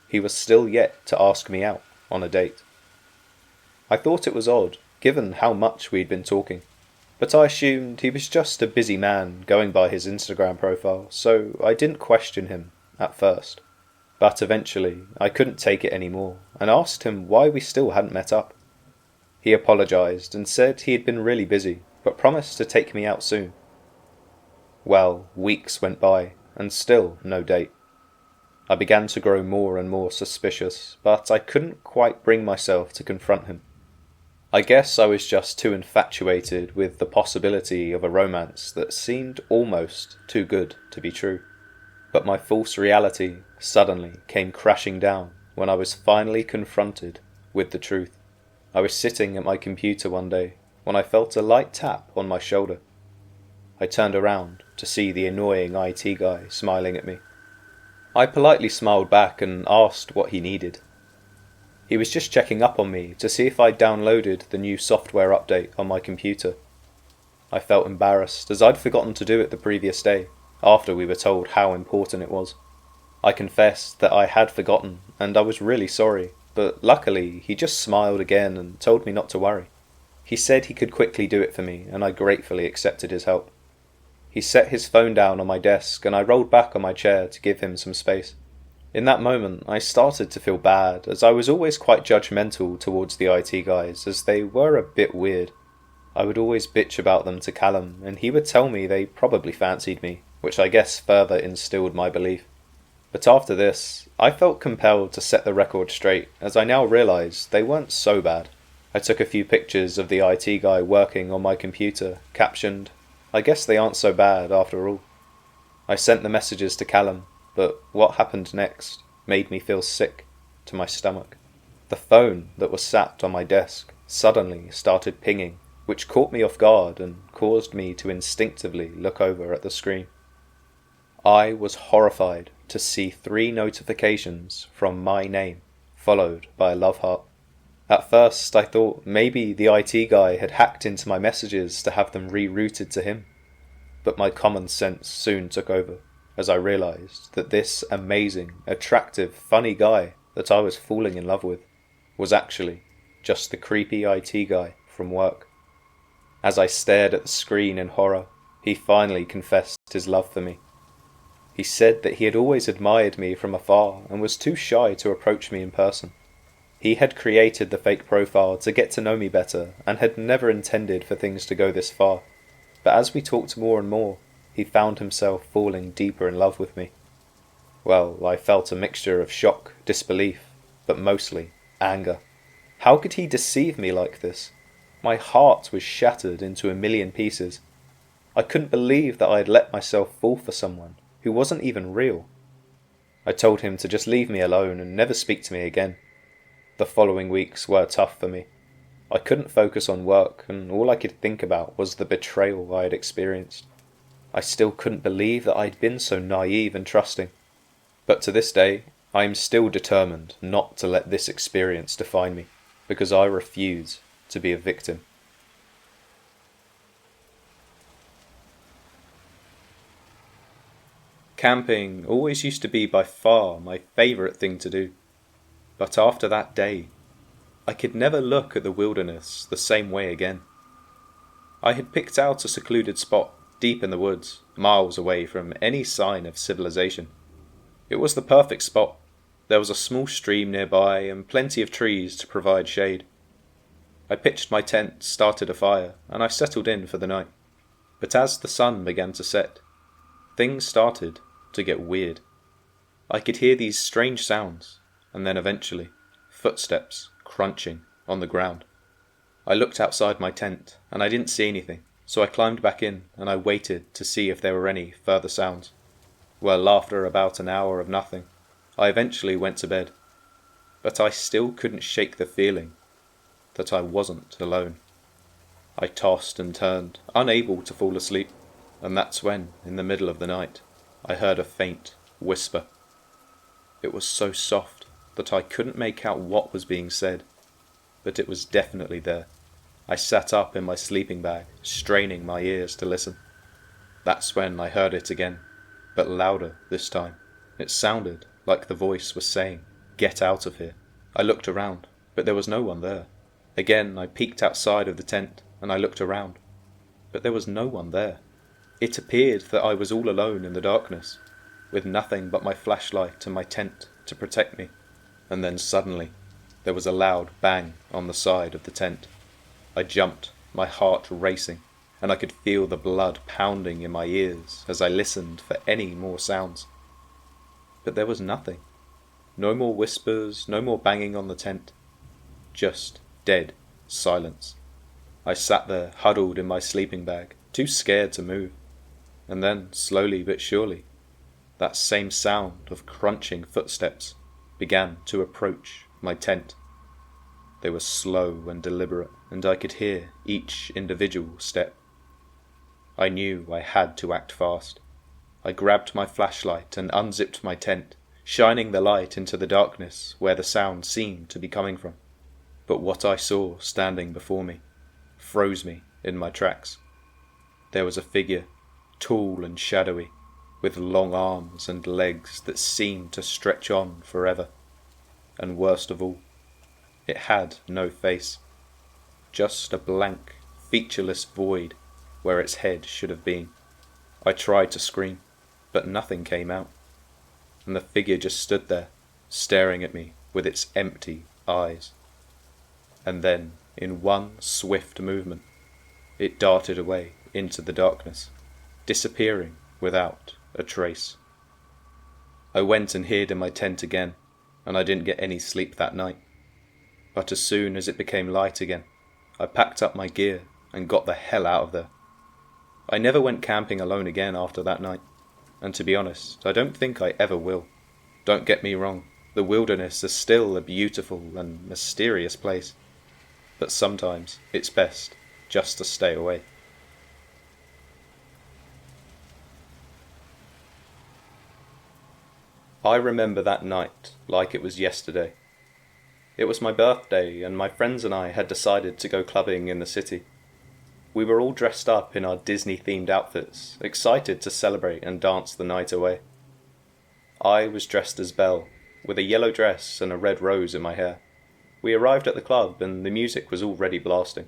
He was still yet to ask me out on a date. I thought it was odd, given how much we'd been talking, but I assumed he was just a busy man going by his Instagram profile, so I didn't question him at first. But eventually, I couldn't take it anymore, and asked him why we still hadn't met up. He apologised and said he had been really busy, but promised to take me out soon. Well, weeks went by, and still no date. I began to grow more and more suspicious, but I couldn't quite bring myself to confront him. I guess I was just too infatuated with the possibility of a romance that seemed almost too good to be true. But my false reality suddenly came crashing down when I was finally confronted with the truth. I was sitting at my computer one day when I felt a light tap on my shoulder. I turned around to see the annoying IT guy smiling at me. I politely smiled back and asked what he needed. He was just checking up on me to see if I'd downloaded the new software update on my computer. I felt embarrassed as I'd forgotten to do it the previous day, after we were told how important it was. I confessed that I had forgotten and I was really sorry, but luckily he just smiled again and told me not to worry. He said he could quickly do it for me and I gratefully accepted his help. He set his phone down on my desk and I rolled back on my chair to give him some space. In that moment I started to feel bad, as I was always quite judgmental towards the IT guys, as they were a bit weird. I would always bitch about them to Callum and he would tell me they probably fancied me, which I guess further instilled my belief. But after this, I felt compelled to set the record straight, as I now realised they weren't so bad. I took a few pictures of the IT guy working on my computer, captioned, "I guess they aren't so bad after all." I sent the messages to Callum, but what happened next made me feel sick to my stomach. The phone that was sat on my desk suddenly started pinging, which caught me off guard and caused me to instinctively look over at the screen. I was horrified to see 3 notifications from my name, followed by a love heart. At first I thought maybe the IT guy had hacked into my messages to have them rerouted to him, but my common sense soon took over, as I realised that this amazing, attractive, funny guy that I was falling in love with was actually just the creepy IT guy from work. As I stared at the screen in horror, he finally confessed his love for me. He said that he had always admired me from afar and was too shy to approach me in person. He had created the fake profile to get to know me better and had never intended for things to go this far, but as we talked more and more, he found himself falling deeper in love with me. Well, I felt a mixture of shock, disbelief, but mostly anger. How could he deceive me like this? My heart was shattered into a million pieces. I couldn't believe that I had let myself fall for someone who wasn't even real. I told him to just leave me alone and never speak to me again. The following weeks were tough for me. I couldn't focus on work, and all I could think about was the betrayal I had experienced. I still couldn't believe that I'd been so naive and trusting. But to this day, I am still determined not to let this experience define me, because I refuse to be a victim. Camping always used to be by far my favourite thing to do. But after that day, I could never look at the wilderness the same way again. I had picked out a secluded spot deep in the woods, miles away from any sign of civilization. It was the perfect spot. There was a small stream nearby and plenty of trees to provide shade. I pitched my tent, started a fire, and I settled in for the night. But as the sun began to set, things started to get weird. I could hear these strange sounds, and then eventually, footsteps crunching on the ground. I looked outside my tent, and I didn't see anything, so I climbed back in, and I waited to see if there were any further sounds. Well, after about an hour of nothing, I eventually went to bed. But I still couldn't shake the feeling that I wasn't alone. I tossed and turned, unable to fall asleep, and that's when, in the middle of the night, I heard a faint whisper. It was so soft that I couldn't make out what was being said, but it was definitely there. I sat up in my sleeping bag, straining my ears to listen. That's when I heard it again, but louder this time. It sounded like the voice was saying, "Get out of here." I looked around, but there was no one there. Again I peeked outside of the tent, and I looked around, but there was no one there. It appeared that I was all alone in the darkness, with nothing but my flashlight and my tent to protect me. And then suddenly, there was a loud bang on the side of the tent. I jumped, my heart racing, and I could feel the blood pounding in my ears as I listened for any more sounds. But there was nothing. No more whispers, no more banging on the tent. Just dead silence. I sat there, huddled in my sleeping bag, too scared to move. And then, slowly but surely, that same sound of crunching footsteps began to approach my tent. They were slow and deliberate, and I could hear each individual step. I knew I had to act fast. I grabbed my flashlight and unzipped my tent, shining the light into the darkness where the sound seemed to be coming from. But what I saw standing before me froze me in my tracks. There was a figure, tall and shadowy, with long arms and legs that seemed to stretch on forever. And worst of all, it had no face, just a blank, featureless void where its head should have been. I tried to scream, but nothing came out, and the figure just stood there, staring at me with its empty eyes. And then, in one swift movement, it darted away into the darkness, disappearing without a trace. I went and hid in my tent again, and I didn't get any sleep that night. But as soon as it became light again, I packed up my gear and got the hell out of there. I never went camping alone again after that night, and to be honest, I don't think I ever will. Don't get me wrong, the wilderness is still a beautiful and mysterious place, but sometimes it's best just to stay away. I remember that night like it was yesterday. It was my birthday, and my friends and I had decided to go clubbing in the city. We were all dressed up in our Disney-themed outfits, excited to celebrate and dance the night away. I was dressed as Belle, with a yellow dress and a red rose in my hair. We arrived at the club and the music was already blasting.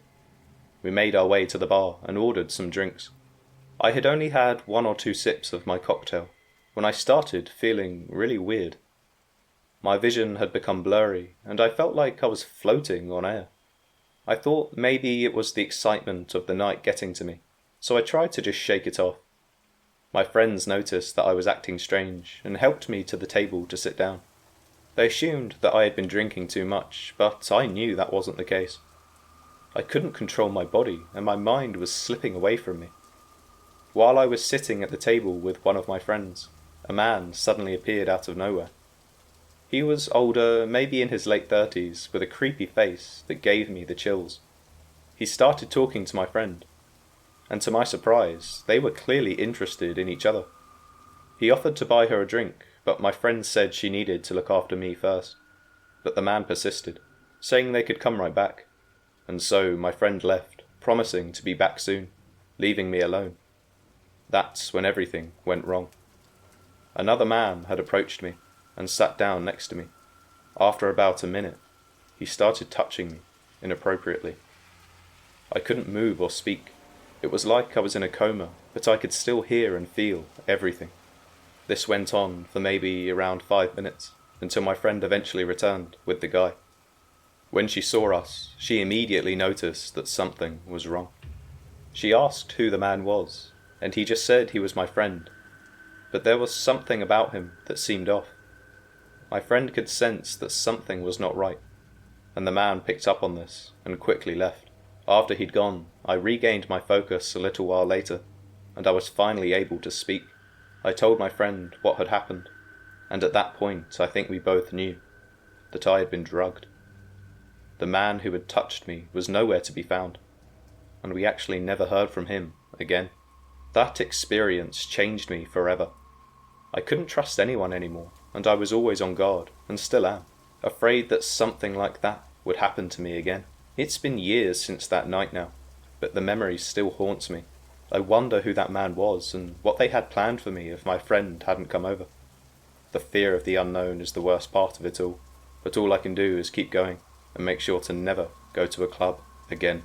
We made our way to the bar and ordered some drinks. I had only had 1 or 2 sips of my cocktail when I started feeling really weird. My vision had become blurry, and I felt like I was floating on air. I thought maybe it was the excitement of the night getting to me, so I tried to just shake it off. My friends noticed that I was acting strange and helped me to the table to sit down. They assumed that I had been drinking too much, but I knew that wasn't the case. I couldn't control my body, and my mind was slipping away from me. While I was sitting at the table with one of my friends, a man suddenly appeared out of nowhere. He was older, maybe in his late 30s, with a creepy face that gave me the chills. He started talking to my friend, and to my surprise, they were clearly interested in each other. He offered to buy her a drink, but my friend said she needed to look after me first. But the man persisted, saying they could come right back, and so my friend left, promising to be back soon, leaving me alone. That's when everything went wrong. Another man had approached me and sat down next to me. After about a minute, he started touching me inappropriately. I couldn't move or speak. It was like I was in a coma, but I could still hear and feel everything. This went on for maybe around 5 minutes, until my friend eventually returned with the guy. When she saw us, she immediately noticed that something was wrong. She asked who the man was, and he just said he was my friend, but there was something about him that seemed off. My friend could sense that something was not right, and the man picked up on this and quickly left. After he'd gone, I regained my focus a little while later, and I was finally able to speak. I told my friend what had happened, and at that point I think we both knew that I had been drugged. The man who had touched me was nowhere to be found, and we actually never heard from him again. That experience changed me forever. I couldn't trust anyone anymore, and I was always on guard, and still am. afraid that something like that would happen to me again. It's been years since that night now, but the memory still haunts me. I wonder who that man was and what they had planned for me if my friend hadn't come over. The fear of the unknown is the worst part of it all, but all I can do is keep going and make sure to never go to a club again.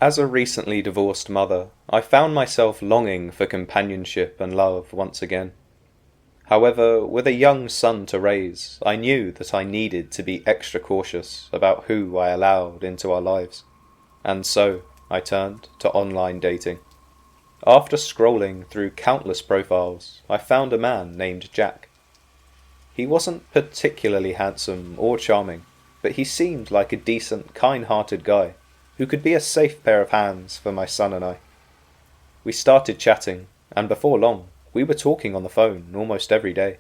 As a recently divorced mother, I found myself longing for companionship and love once again. However, with a young son to raise, I knew that I needed to be extra cautious about who I allowed into our lives, and so I turned to online dating. After scrolling through countless profiles, I found a man named Jack. He wasn't particularly handsome or charming, but he seemed like a decent, kind-hearted guy who could be a safe pair of hands for my son and I. We started chatting, and before long, we were talking on the phone almost every day.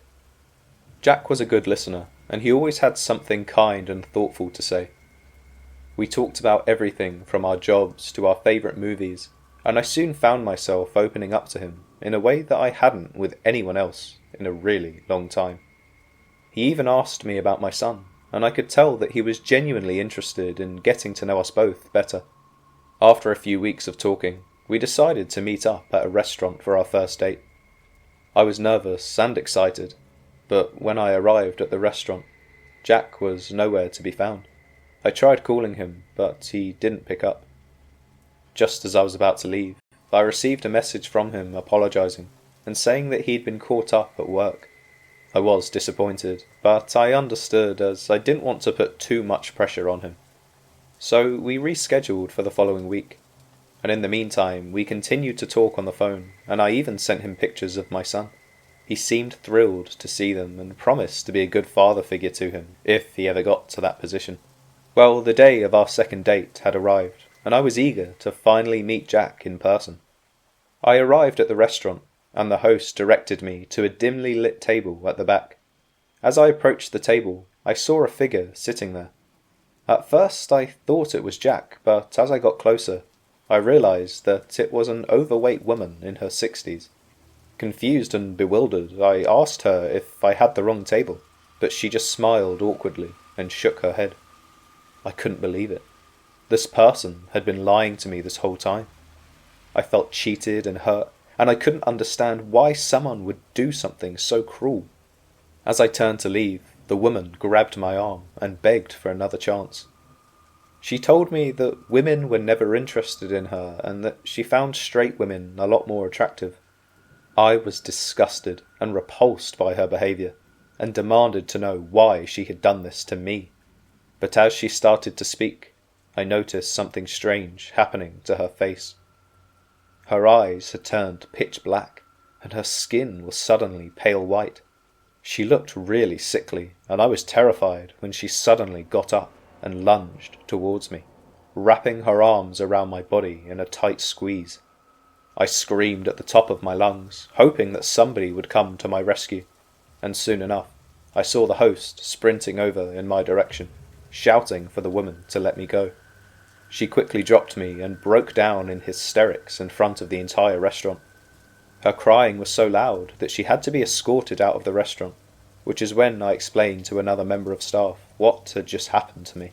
Jack was a good listener, and he always had something kind and thoughtful to say. We talked about everything from our jobs to our favourite movies, and I soon found myself opening up to him in a way that I hadn't with anyone else in a really long time. He even asked me about my son, and I could tell that he was genuinely interested in getting to know us both better. After a few weeks of talking, we decided to meet up at a restaurant for our first date. I was nervous and excited, but when I arrived at the restaurant, Jack was nowhere to be found. I tried calling him, but he didn't pick up. Just as I was about to leave, I received a message from him apologising and saying that he'd been caught up at work. I was disappointed, but I understood as I didn't want to put too much pressure on him. So we rescheduled for the following week, and in the meantime we continued to talk on the phone, and I even sent him pictures of my son. He seemed thrilled to see them and promised to be a good father figure to him if he ever got to that position. Well, the day of our second date had arrived, and I was eager to finally meet Jack in person. I arrived at the restaurant, and the host directed me to a dimly lit table at the back. As I approached the table, I saw a figure sitting there. At first I thought it was Jack, but as I got closer, I realised that it was an overweight woman in her 60s. Confused and bewildered, I asked her if I had the wrong table, but she just smiled awkwardly and shook her head. I couldn't believe it. This person had been lying to me this whole time. I felt cheated and hurt, and I couldn't understand why someone would do something so cruel. As I turned to leave, the woman grabbed my arm and begged for another chance. She told me that women were never interested in her and that she found straight women a lot more attractive. I was disgusted and repulsed by her behaviour, and demanded to know why she had done this to me. But as she started to speak, I noticed something strange happening to her face. Her eyes had turned pitch black, and her skin was suddenly pale white. She looked really sickly, and I was terrified when she suddenly got up and lunged towards me, wrapping her arms around my body in a tight squeeze. I screamed at the top of my lungs, hoping that somebody would come to my rescue, and soon enough I saw the host sprinting over in my direction, shouting for the woman to let me go. She quickly dropped me and broke down in hysterics in front of the entire restaurant. Her crying was so loud that she had to be escorted out of the restaurant, which is when I explained to another member of staff what had just happened to me.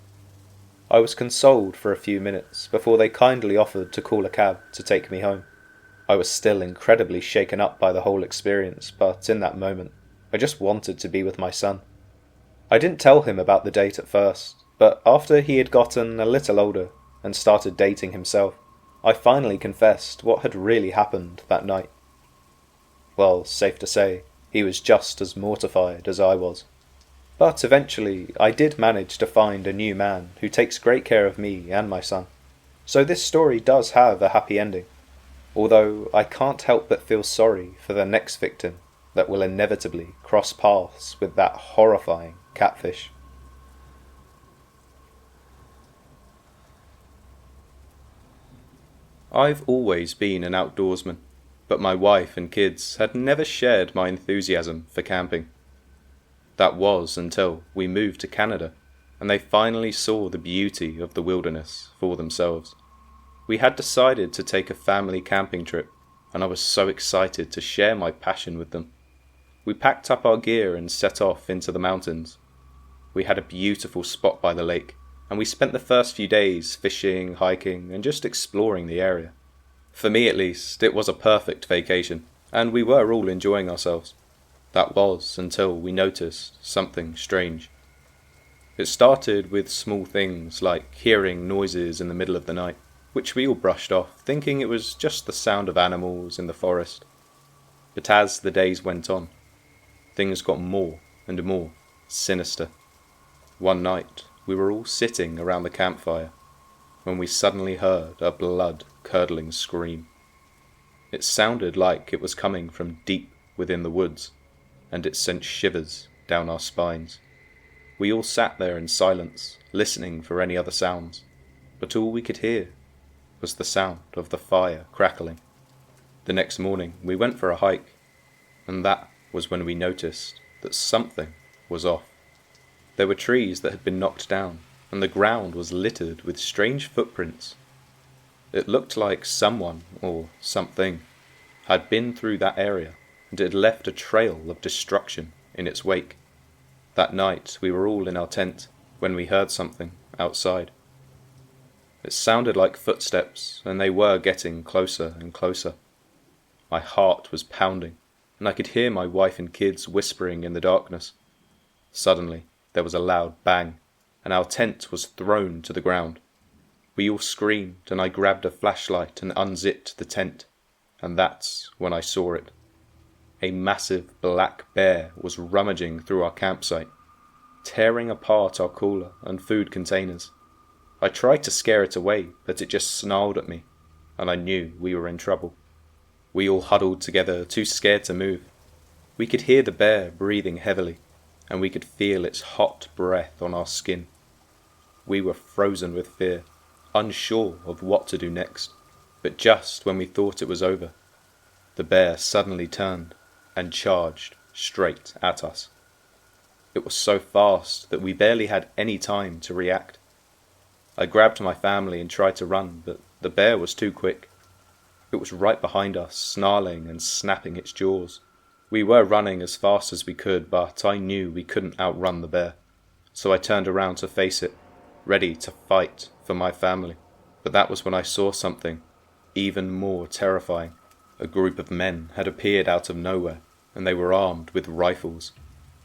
I was consoled for a few minutes before they kindly offered to call a cab to take me home. I was still incredibly shaken up by the whole experience, but in that moment, I just wanted to be with my son. I didn't tell him about the date at first, but after he had gotten a little older and started dating himself, I finally confessed what had really happened that night. Well, safe to say, he was just as mortified as I was. But eventually, I did manage to find a new man who takes great care of me and my son. So this story does have a happy ending, although I can't help but feel sorry for the next victim that will inevitably cross paths with that horrifying catfish. I've always been an outdoorsman, but my wife and kids had never shared my enthusiasm for camping. That was until we moved to Canada, and they finally saw the beauty of the wilderness for themselves. We had decided to take a family camping trip, and I was so excited to share my passion with them. We packed up our gear and set off into the mountains. We had a beautiful spot by the lake, and we spent the first few days fishing, hiking, and just exploring the area. For me at least, it was a perfect vacation, and we were all enjoying ourselves. That was until we noticed something strange. It started with small things like hearing noises in the middle of the night, which we all brushed off, thinking it was just the sound of animals in the forest. But as the days went on, things got more and more sinister. One night, we were all sitting around the campfire when we suddenly heard a blood-curdling scream. It sounded like it was coming from deep within the woods, and it sent shivers down our spines. We all sat there in silence, listening for any other sounds, but all we could hear was the sound of the fire crackling. The next morning, we went for a hike, and that was when we noticed that something was off. There were trees that had been knocked down, and the ground was littered with strange footprints. It looked like someone, or something, had been through that area, and it had left a trail of destruction in its wake. That night we were all in our tent when we heard something outside. It sounded like footsteps, and they were getting closer and closer. My heart was pounding, and I could hear my wife and kids whispering in the darkness. Suddenly, there was a loud bang, and our tent was thrown to the ground. We all screamed, and I grabbed a flashlight and unzipped the tent, and that's when I saw it. A massive black bear was rummaging through our campsite, tearing apart our cooler and food containers. I tried to scare it away, but it just snarled at me, and I knew we were in trouble. We all huddled together, too scared to move. We could hear the bear breathing heavily, and we could feel its hot breath on our skin. We were frozen with fear, unsure of what to do next. But just when we thought it was over, the bear suddenly turned and charged straight at us. It was so fast that we barely had any time to react. I grabbed my family and tried to run, but the bear was too quick. It was right behind us, snarling and snapping its jaws. We were running as fast as we could, but I knew we couldn't outrun the bear. So I turned around to face it, ready to fight for my family. But that was when I saw something even more terrifying. A group of men had appeared out of nowhere, and they were armed with rifles.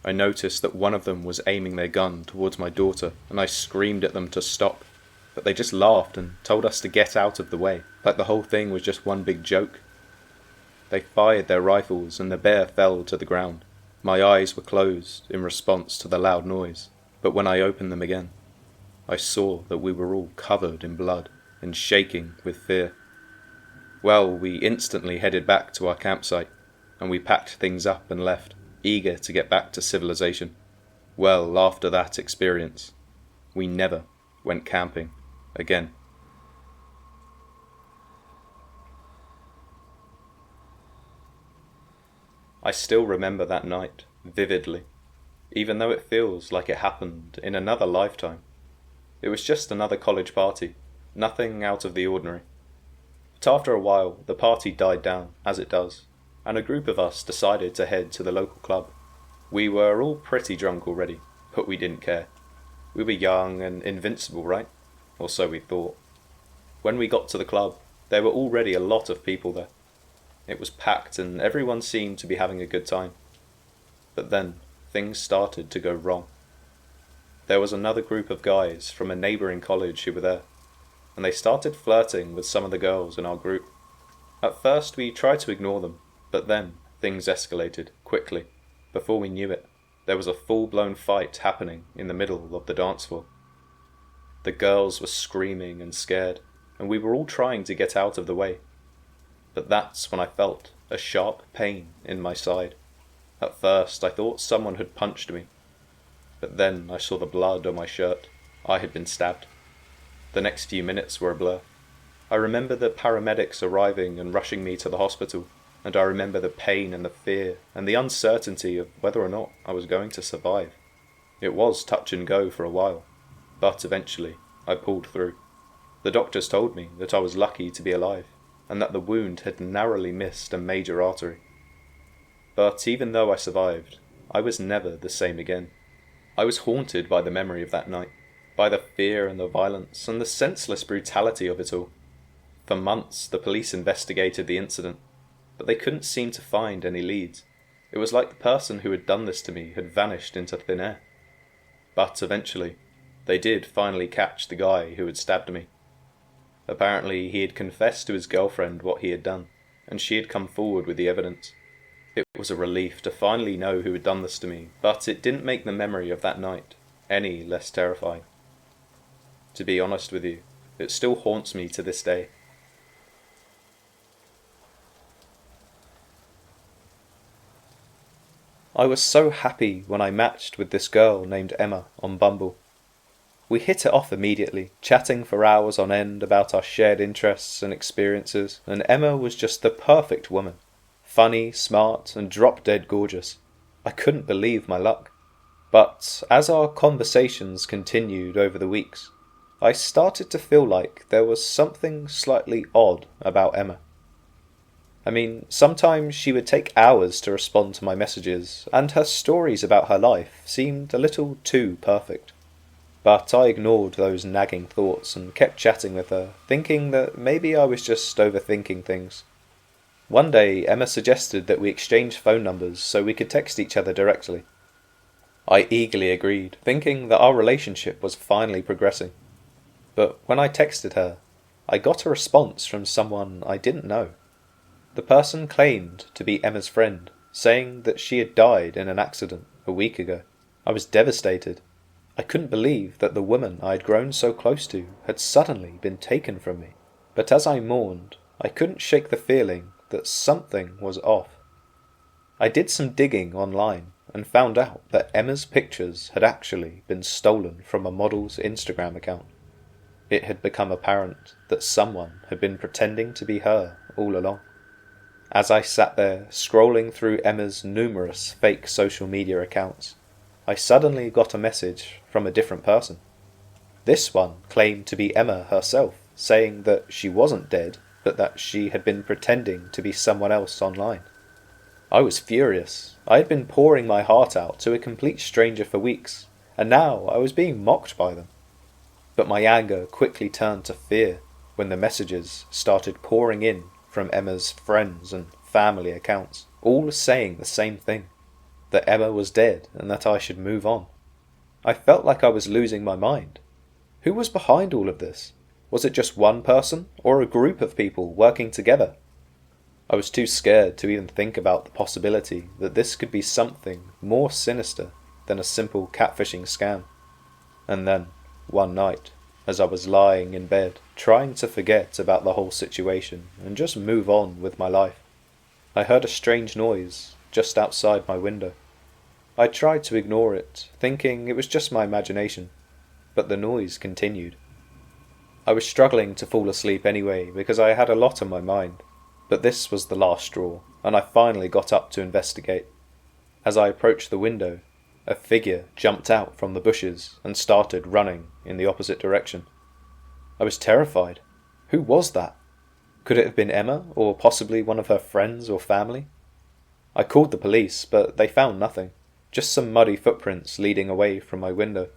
I noticed that one of them was aiming their gun towards my daughter, and I screamed at them to stop, but they just laughed and told us to get out of the way, like the whole thing was just one big joke. They fired their rifles, and the bear fell to the ground. My eyes were closed in response to the loud noise, but when I opened them again, I saw that we were all covered in blood and shaking with fear. Well, we instantly headed back to our campsite, and we packed things up and left, eager to get back to civilization. Well, after that experience, we never went camping again. I still remember that night vividly, even though it feels like it happened in another lifetime. It was just another college party, nothing out of the ordinary. But after a while, the party died down, as it does, and a group of us decided to head to the local club. We were all pretty drunk already, but we didn't care. We were young and invincible, right? Or so we thought. When we got to the club, there were already a lot of people there. It was packed and everyone seemed to be having a good time. But then, things started to go wrong. There was another group of guys from a neighbouring college who were there, and they started flirting with some of the girls in our group. At first we tried to ignore them, but then things escalated quickly. Before we knew it, there was a full-blown fight happening in the middle of the dance floor. The girls were screaming and scared, and we were all trying to get out of the way. But that's when I felt a sharp pain in my side. At first I thought someone had punched me, but then I saw the blood on my shirt. I had been stabbed. The next few minutes were a blur. I remember the paramedics arriving and rushing me to the hospital, and I remember the pain and the fear and the uncertainty of whether or not I was going to survive. It was touch and go for a while, but eventually I pulled through. The doctors told me that I was lucky to be alive, and that the wound had narrowly missed a major artery. But even though I survived, I was never the same again. I was haunted by the memory of that night, by the fear and the violence and the senseless brutality of it all. For months the police investigated the incident, but they couldn't seem to find any leads. It was like the person who had done this to me had vanished into thin air. But eventually, they did finally catch the guy who had stabbed me. Apparently he had confessed to his girlfriend what he had done, and she had come forward with the evidence. It was a relief to finally know who had done this to me, but it didn't make the memory of that night any less terrifying. To be honest with you, it still haunts me to this day. I was so happy when I matched with this girl named Emma on Bumble. We hit it off immediately, chatting for hours on end about our shared interests and experiences, and Emma was just the perfect woman. Funny, smart, and drop-dead gorgeous. I couldn't believe my luck. But as our conversations continued over the weeks, I started to feel like there was something slightly odd about Emma. I mean, sometimes she would take hours to respond to my messages, and her stories about her life seemed a little too perfect. But I ignored those nagging thoughts and kept chatting with her, thinking that maybe I was just overthinking things. One day, Emma suggested that we exchange phone numbers so we could text each other directly. I eagerly agreed, thinking that our relationship was finally progressing. But when I texted her, I got a response from someone I didn't know. The person claimed to be Emma's friend, saying that she had died in an accident a week ago. I was devastated. I couldn't believe that the woman I had grown so close to had suddenly been taken from me. But as I mourned, I couldn't shake the feeling that something was off. I did some digging online and found out that Emma's pictures had actually been stolen from a model's Instagram account. It had become apparent that someone had been pretending to be her all along. As I sat there, scrolling through Emma's numerous fake social media accounts, I suddenly got a message from a different person. This one claimed to be Emma herself, saying that she wasn't dead, but that she had been pretending to be someone else online. I was furious. I had been pouring my heart out to a complete stranger for weeks, and now I was being mocked by them. But my anger quickly turned to fear when the messages started pouring in from Emma's friends and family accounts, all saying the same thing, that Emma was dead and that I should move on. I felt like I was losing my mind. Who was behind all of this? Was it just one person or a group of people working together? I was too scared to even think about the possibility that this could be something more sinister than a simple catfishing scam. And then, one night, as I was lying in bed, trying to forget about the whole situation and just move on with my life, I heard a strange noise just outside my window. I tried to ignore it, thinking it was just my imagination, but the noise continued. I was struggling to fall asleep anyway because I had a lot on my mind, but this was the last straw, and I finally got up to investigate. As I approached the window, a figure jumped out from the bushes and started running in the opposite direction. I was terrified. Who was that? Could it have been Emma, or possibly one of her friends or family? I called the police, but they found nothing, just some muddy footprints leading away from my window.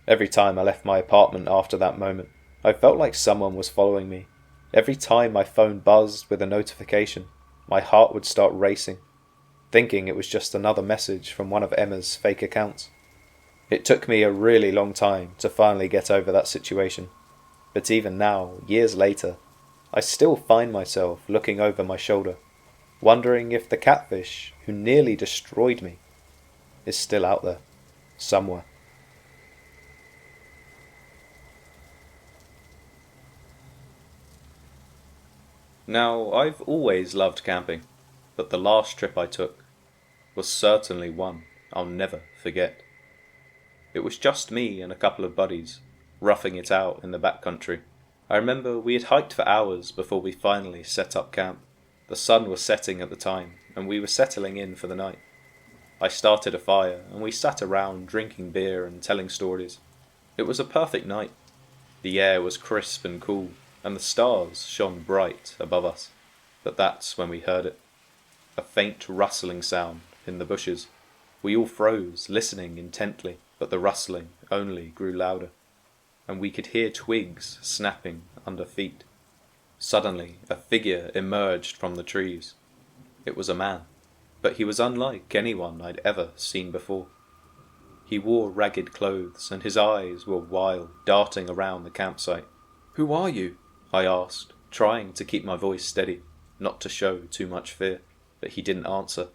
Every time I left my apartment after that moment, I felt like someone was following me. Every time my phone buzzed with a notification, my heart would start racing, thinking it was just another message from one of Emma's fake accounts. It took me a really long time to finally get over that situation, but even now, years later, I still find myself looking over my shoulder, wondering if the catfish who nearly destroyed me is still out there, somewhere. Now, I've always loved camping, but the last trip I took was certainly one I'll never forget. It was just me and a couple of buddies, roughing it out in the backcountry. I remember we had hiked for hours before we finally set up camp. The sun was setting at the time, and we were settling in for the night. I started a fire, and we sat around drinking beer and telling stories. It was a perfect night. The air was crisp and cool, and the stars shone bright above us. But that's when we heard it. A faint rustling sound in the bushes. We all froze, listening intently, but the rustling only grew louder, and we could hear twigs snapping under feet. Suddenly, a figure emerged from the trees. It was a man, but he was unlike anyone I'd ever seen before. He wore ragged clothes, and his eyes were wild, darting around the campsite. "Who are you?" I asked, trying to keep my voice steady, not to show too much fear. But he didn't answer,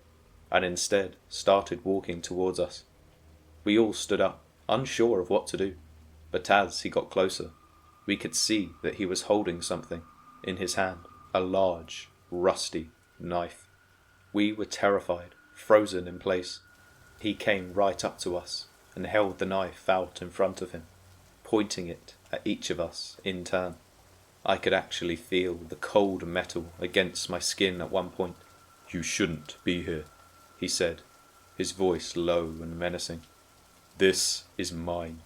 and instead started walking towards us. We all stood up, unsure of what to do, but as he got closer, we could see that he was holding something in his hand, a large, rusty knife. We were terrified, frozen in place. He came right up to us and held the knife out in front of him, pointing it at each of us in turn. I could actually feel the cold metal against my skin at one point. "You shouldn't be here," he said, his voice low and menacing. "This is mine.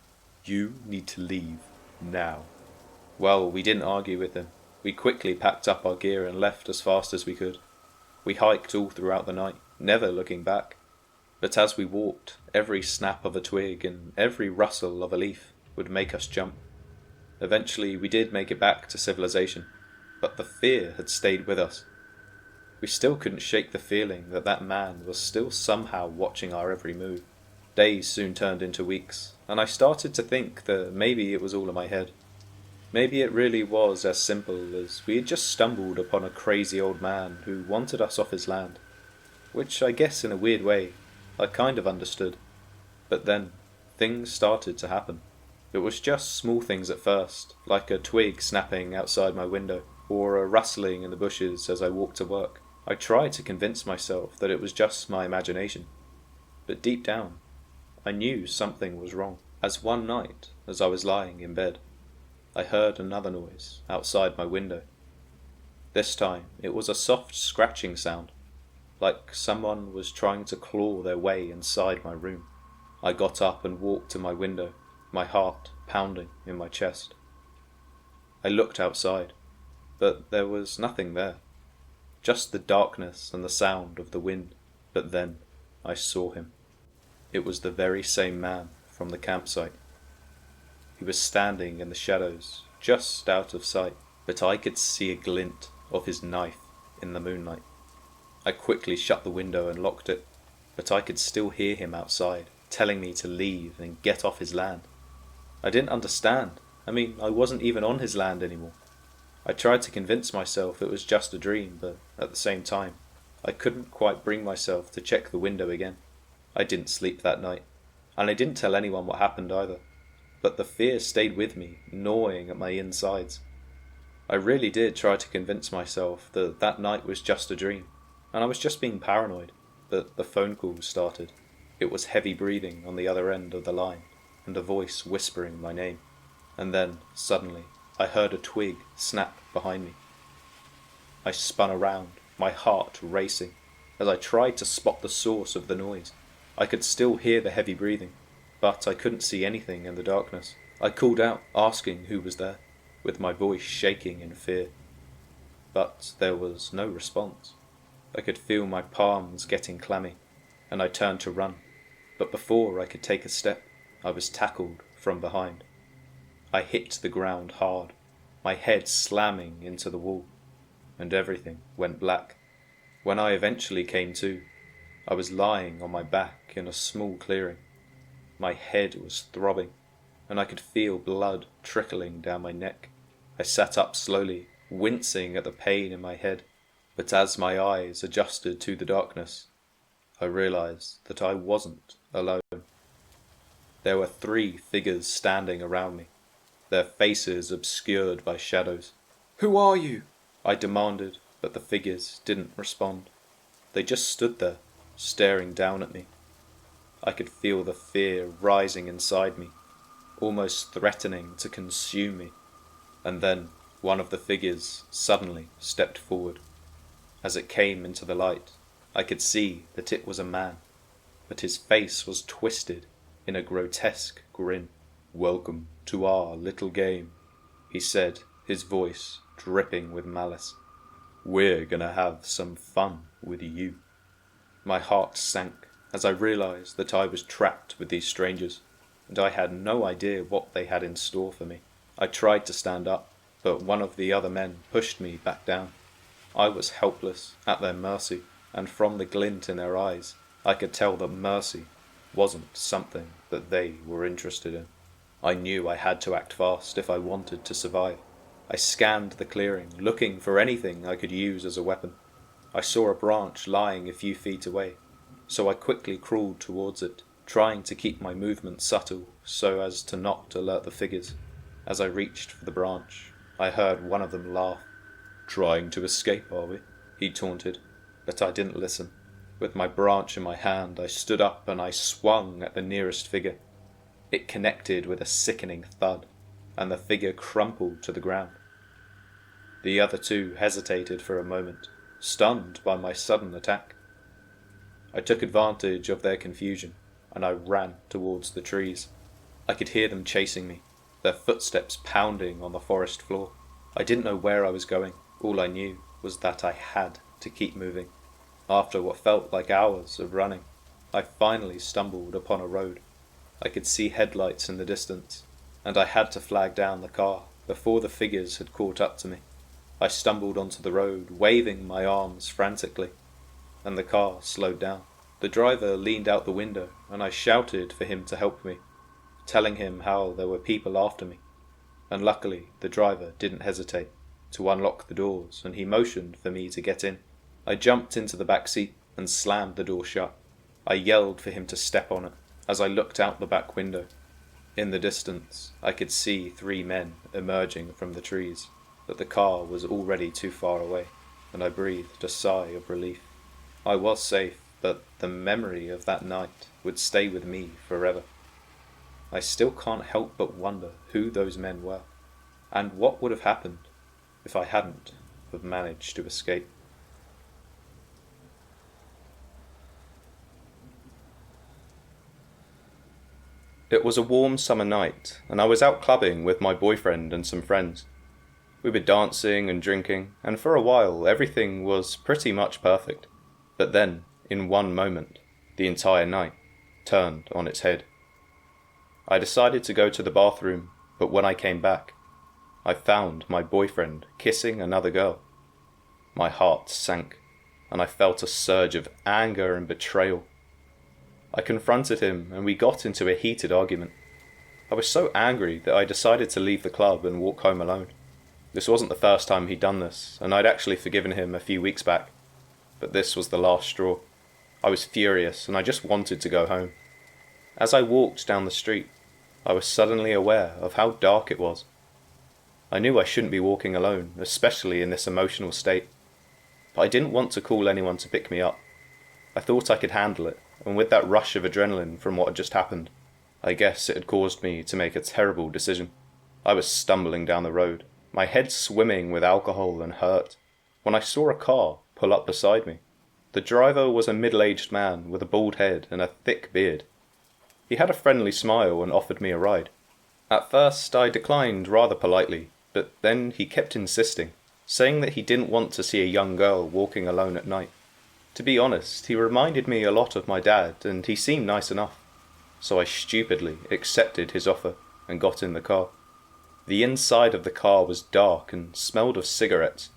You need to leave now." Well, we didn't argue with him. We quickly packed up our gear and left as fast as we could. We hiked all throughout the night, never looking back. But as we walked, every snap of a twig and every rustle of a leaf would make us jump. Eventually we did make it back to civilization, but the fear had stayed with us. We still couldn't shake the feeling that that man was still somehow watching our every move. Days soon turned into weeks, and I started to think that maybe it was all in my head. Maybe it really was as simple as we had just stumbled upon a crazy old man who wanted us off his land, which I guess in a weird way I kind of understood. But then things started to happen. It was just small things at first, like a twig snapping outside my window, or a rustling in the bushes as I walked to work. I tried to convince myself that it was just my imagination, but deep down I knew something was wrong. As one night, as I was lying in bed, I heard another noise outside my window. This time it was a soft scratching sound, like someone was trying to claw their way inside my room. I got up and walked to my window, my heart pounding in my chest. I looked outside, but there was nothing there, just the darkness and the sound of the wind. But then I saw him. It was the very same man from the campsite. He was standing in the shadows, just out of sight, but I could see a glint of his knife in the moonlight. I quickly shut the window and locked it, but I could still hear him outside, telling me to leave and get off his land. I didn't understand. I wasn't even on his land anymore. I tried to convince myself it was just a dream, but at the same time, I couldn't quite bring myself to check the window again. I didn't sleep that night, and I didn't tell anyone what happened either. But the fear stayed with me, gnawing at my insides. I really did try to convince myself that that night was just a dream, and I was just being paranoid. But the phone call started. It was heavy breathing on the other end of the line, and a voice whispering my name. And then, suddenly, I heard a twig snap behind me. I spun around, my heart racing, as I tried to spot the source of the noise. I could still hear the heavy breathing, but I couldn't see anything in the darkness. I called out, asking who was there, with my voice shaking in fear. But there was no response. I could feel my palms getting clammy, and I turned to run. But before I could take a step, I was tackled from behind. I hit the ground hard, my head slamming into the wall, and everything went black. When I eventually came to, I was lying on my back in a small clearing. My head was throbbing, and I could feel blood trickling down my neck. I sat up slowly, wincing at the pain in my head, but as my eyes adjusted to the darkness, I realized that I wasn't alone. There were 3 figures standing around me, their faces obscured by shadows. "Who are you?" I demanded, but the figures didn't respond. They just stood there, staring down at me. I could feel the fear rising inside me, almost threatening to consume me. And then one of the figures suddenly stepped forward. As it came into the light, I could see that it was a man, but his face was twisted in a grotesque grin. "Welcome to our little game," he said his voice dripping with malice. "We're gonna have some fun with you." My heart sank as I realized that I was trapped with these strangers, and I had no idea what they had in store for me. I tried to stand up, but one of the other men pushed me back down. I was helpless, at their mercy, and from the glint in their eyes, I could tell that mercy wasn't something that they were interested in. I knew I had to act fast if I wanted to survive. I scanned the clearing, looking for anything I could use as a weapon. I saw a branch lying a few feet away, so I quickly crawled towards it, trying to keep my movements subtle so as to not alert the figures. As I reached for the branch, I heard one of them laugh. "Trying to escape, are we?" he taunted, but I didn't listen. With my branch in my hand, I stood up and I swung at the nearest figure. It connected with a sickening thud, and the figure crumpled to the ground. The other two hesitated for a moment, stunned by my sudden attack. I took advantage of their confusion, and I ran towards the trees. I could hear them chasing me, their footsteps pounding on the forest floor. I didn't know where I was going. All I knew was that I had to keep moving. After what felt like hours of running, I finally stumbled upon a road. I could see headlights in the distance, and I had to flag down the car before the figures had caught up to me. I stumbled onto the road, waving my arms frantically, and the car slowed down. The driver leaned out the window, and I shouted for him to help me, telling him how there were people after me. And luckily, the driver didn't hesitate to unlock the doors, and he motioned for me to get in. I jumped into the back seat and slammed the door shut. I yelled for him to step on it as I looked out the back window. In the distance, I could see 3 men emerging from the trees, but the car was already too far away, and I breathed a sigh of relief. I was safe, but the memory of that night would stay with me forever. I still can't help but wonder who those men were, and what would have happened if I hadn't have managed to escape. It was a warm summer night, and I was out clubbing with my boyfriend and some friends. We were dancing and drinking, and for a while everything was pretty much perfect. But then, in one moment, the entire night turned on its head. I decided to go to the bathroom, but when I came back, I found my boyfriend kissing another girl. My heart sank, and I felt a surge of anger and betrayal. I confronted him, and we got into a heated argument. I was so angry that I decided to leave the club and walk home alone. This wasn't the first time he'd done this, and I'd actually forgiven him a few weeks back. But this was the last straw. I was furious, and I just wanted to go home. As I walked down the street, I was suddenly aware of how dark it was. I knew I shouldn't be walking alone, especially in this emotional state. But I didn't want to call anyone to pick me up. I thought I could handle it, and with that rush of adrenaline from what had just happened, I guess it had caused me to make a terrible decision. I was stumbling down the road, my head swimming with alcohol and hurt, when I saw a car pull up beside me. The driver was a middle-aged man with a bald head and a thick beard. He had a friendly smile and offered me a ride. At first I declined rather politely, but then he kept insisting, saying that he didn't want to see a young girl walking alone at night. To be honest, he reminded me a lot of my dad, and he seemed nice enough, so I stupidly accepted his offer and got in the car. The inside of the car was dark and smelled of cigarettes.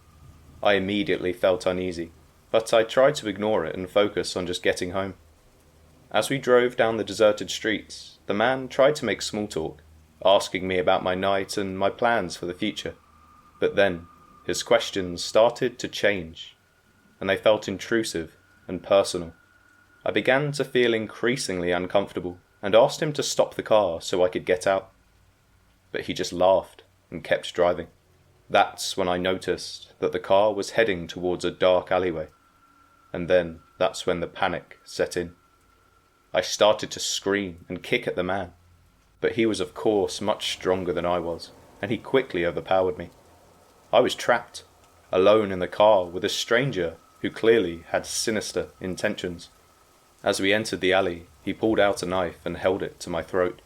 I immediately felt uneasy, but I tried to ignore it and focus on just getting home. As we drove down the deserted streets, the man tried to make small talk, asking me about my night and my plans for the future. But then, his questions started to change, and they felt intrusive and personal. I began to feel increasingly uncomfortable and asked him to stop the car so I could get out. But he just laughed and kept driving. That's when I noticed that the car was heading towards a dark alleyway, and then that's when the panic set in. I started to scream and kick at the man, but he was of course much stronger than I was, and he quickly overpowered me. I was trapped, alone in the car with a stranger who clearly had sinister intentions. As we entered the alley, he pulled out a knife and held it to my throat.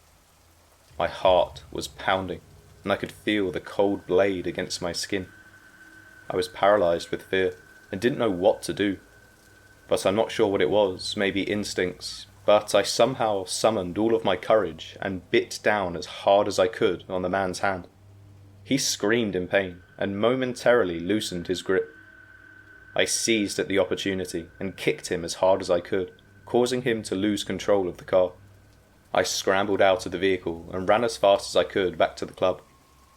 My heart was pounding, and I could feel the cold blade against my skin. I was paralysed with fear, and didn't know what to do. But I'm not sure what it was, maybe instincts, but I somehow summoned all of my courage and bit down as hard as I could on the man's hand. He screamed in pain, and momentarily loosened his grip. I seized at the opportunity and kicked him as hard as I could, causing him to lose control of the car. I scrambled out of the vehicle and ran as fast as I could back to the club.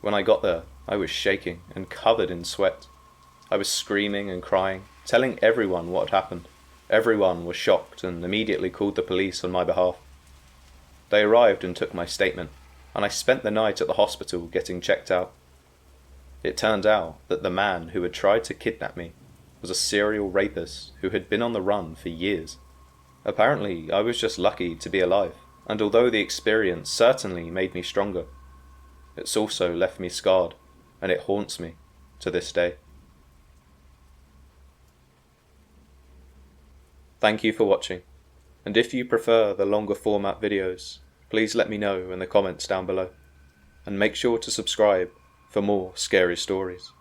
When I got there, I was shaking and covered in sweat. I was screaming and crying, telling everyone what had happened. Everyone was shocked and immediately called the police on my behalf. They arrived and took my statement, and I spent the night at the hospital getting checked out. It turned out that the man who had tried to kidnap me was a serial rapist who had been on the run for years. Apparently, I was just lucky to be alive, and although the experience certainly made me stronger, it's also left me scarred, and it haunts me to this day. Thank you for watching, and if you prefer the longer format videos, please let me know in the comments down below, and make sure to subscribe for more scary stories.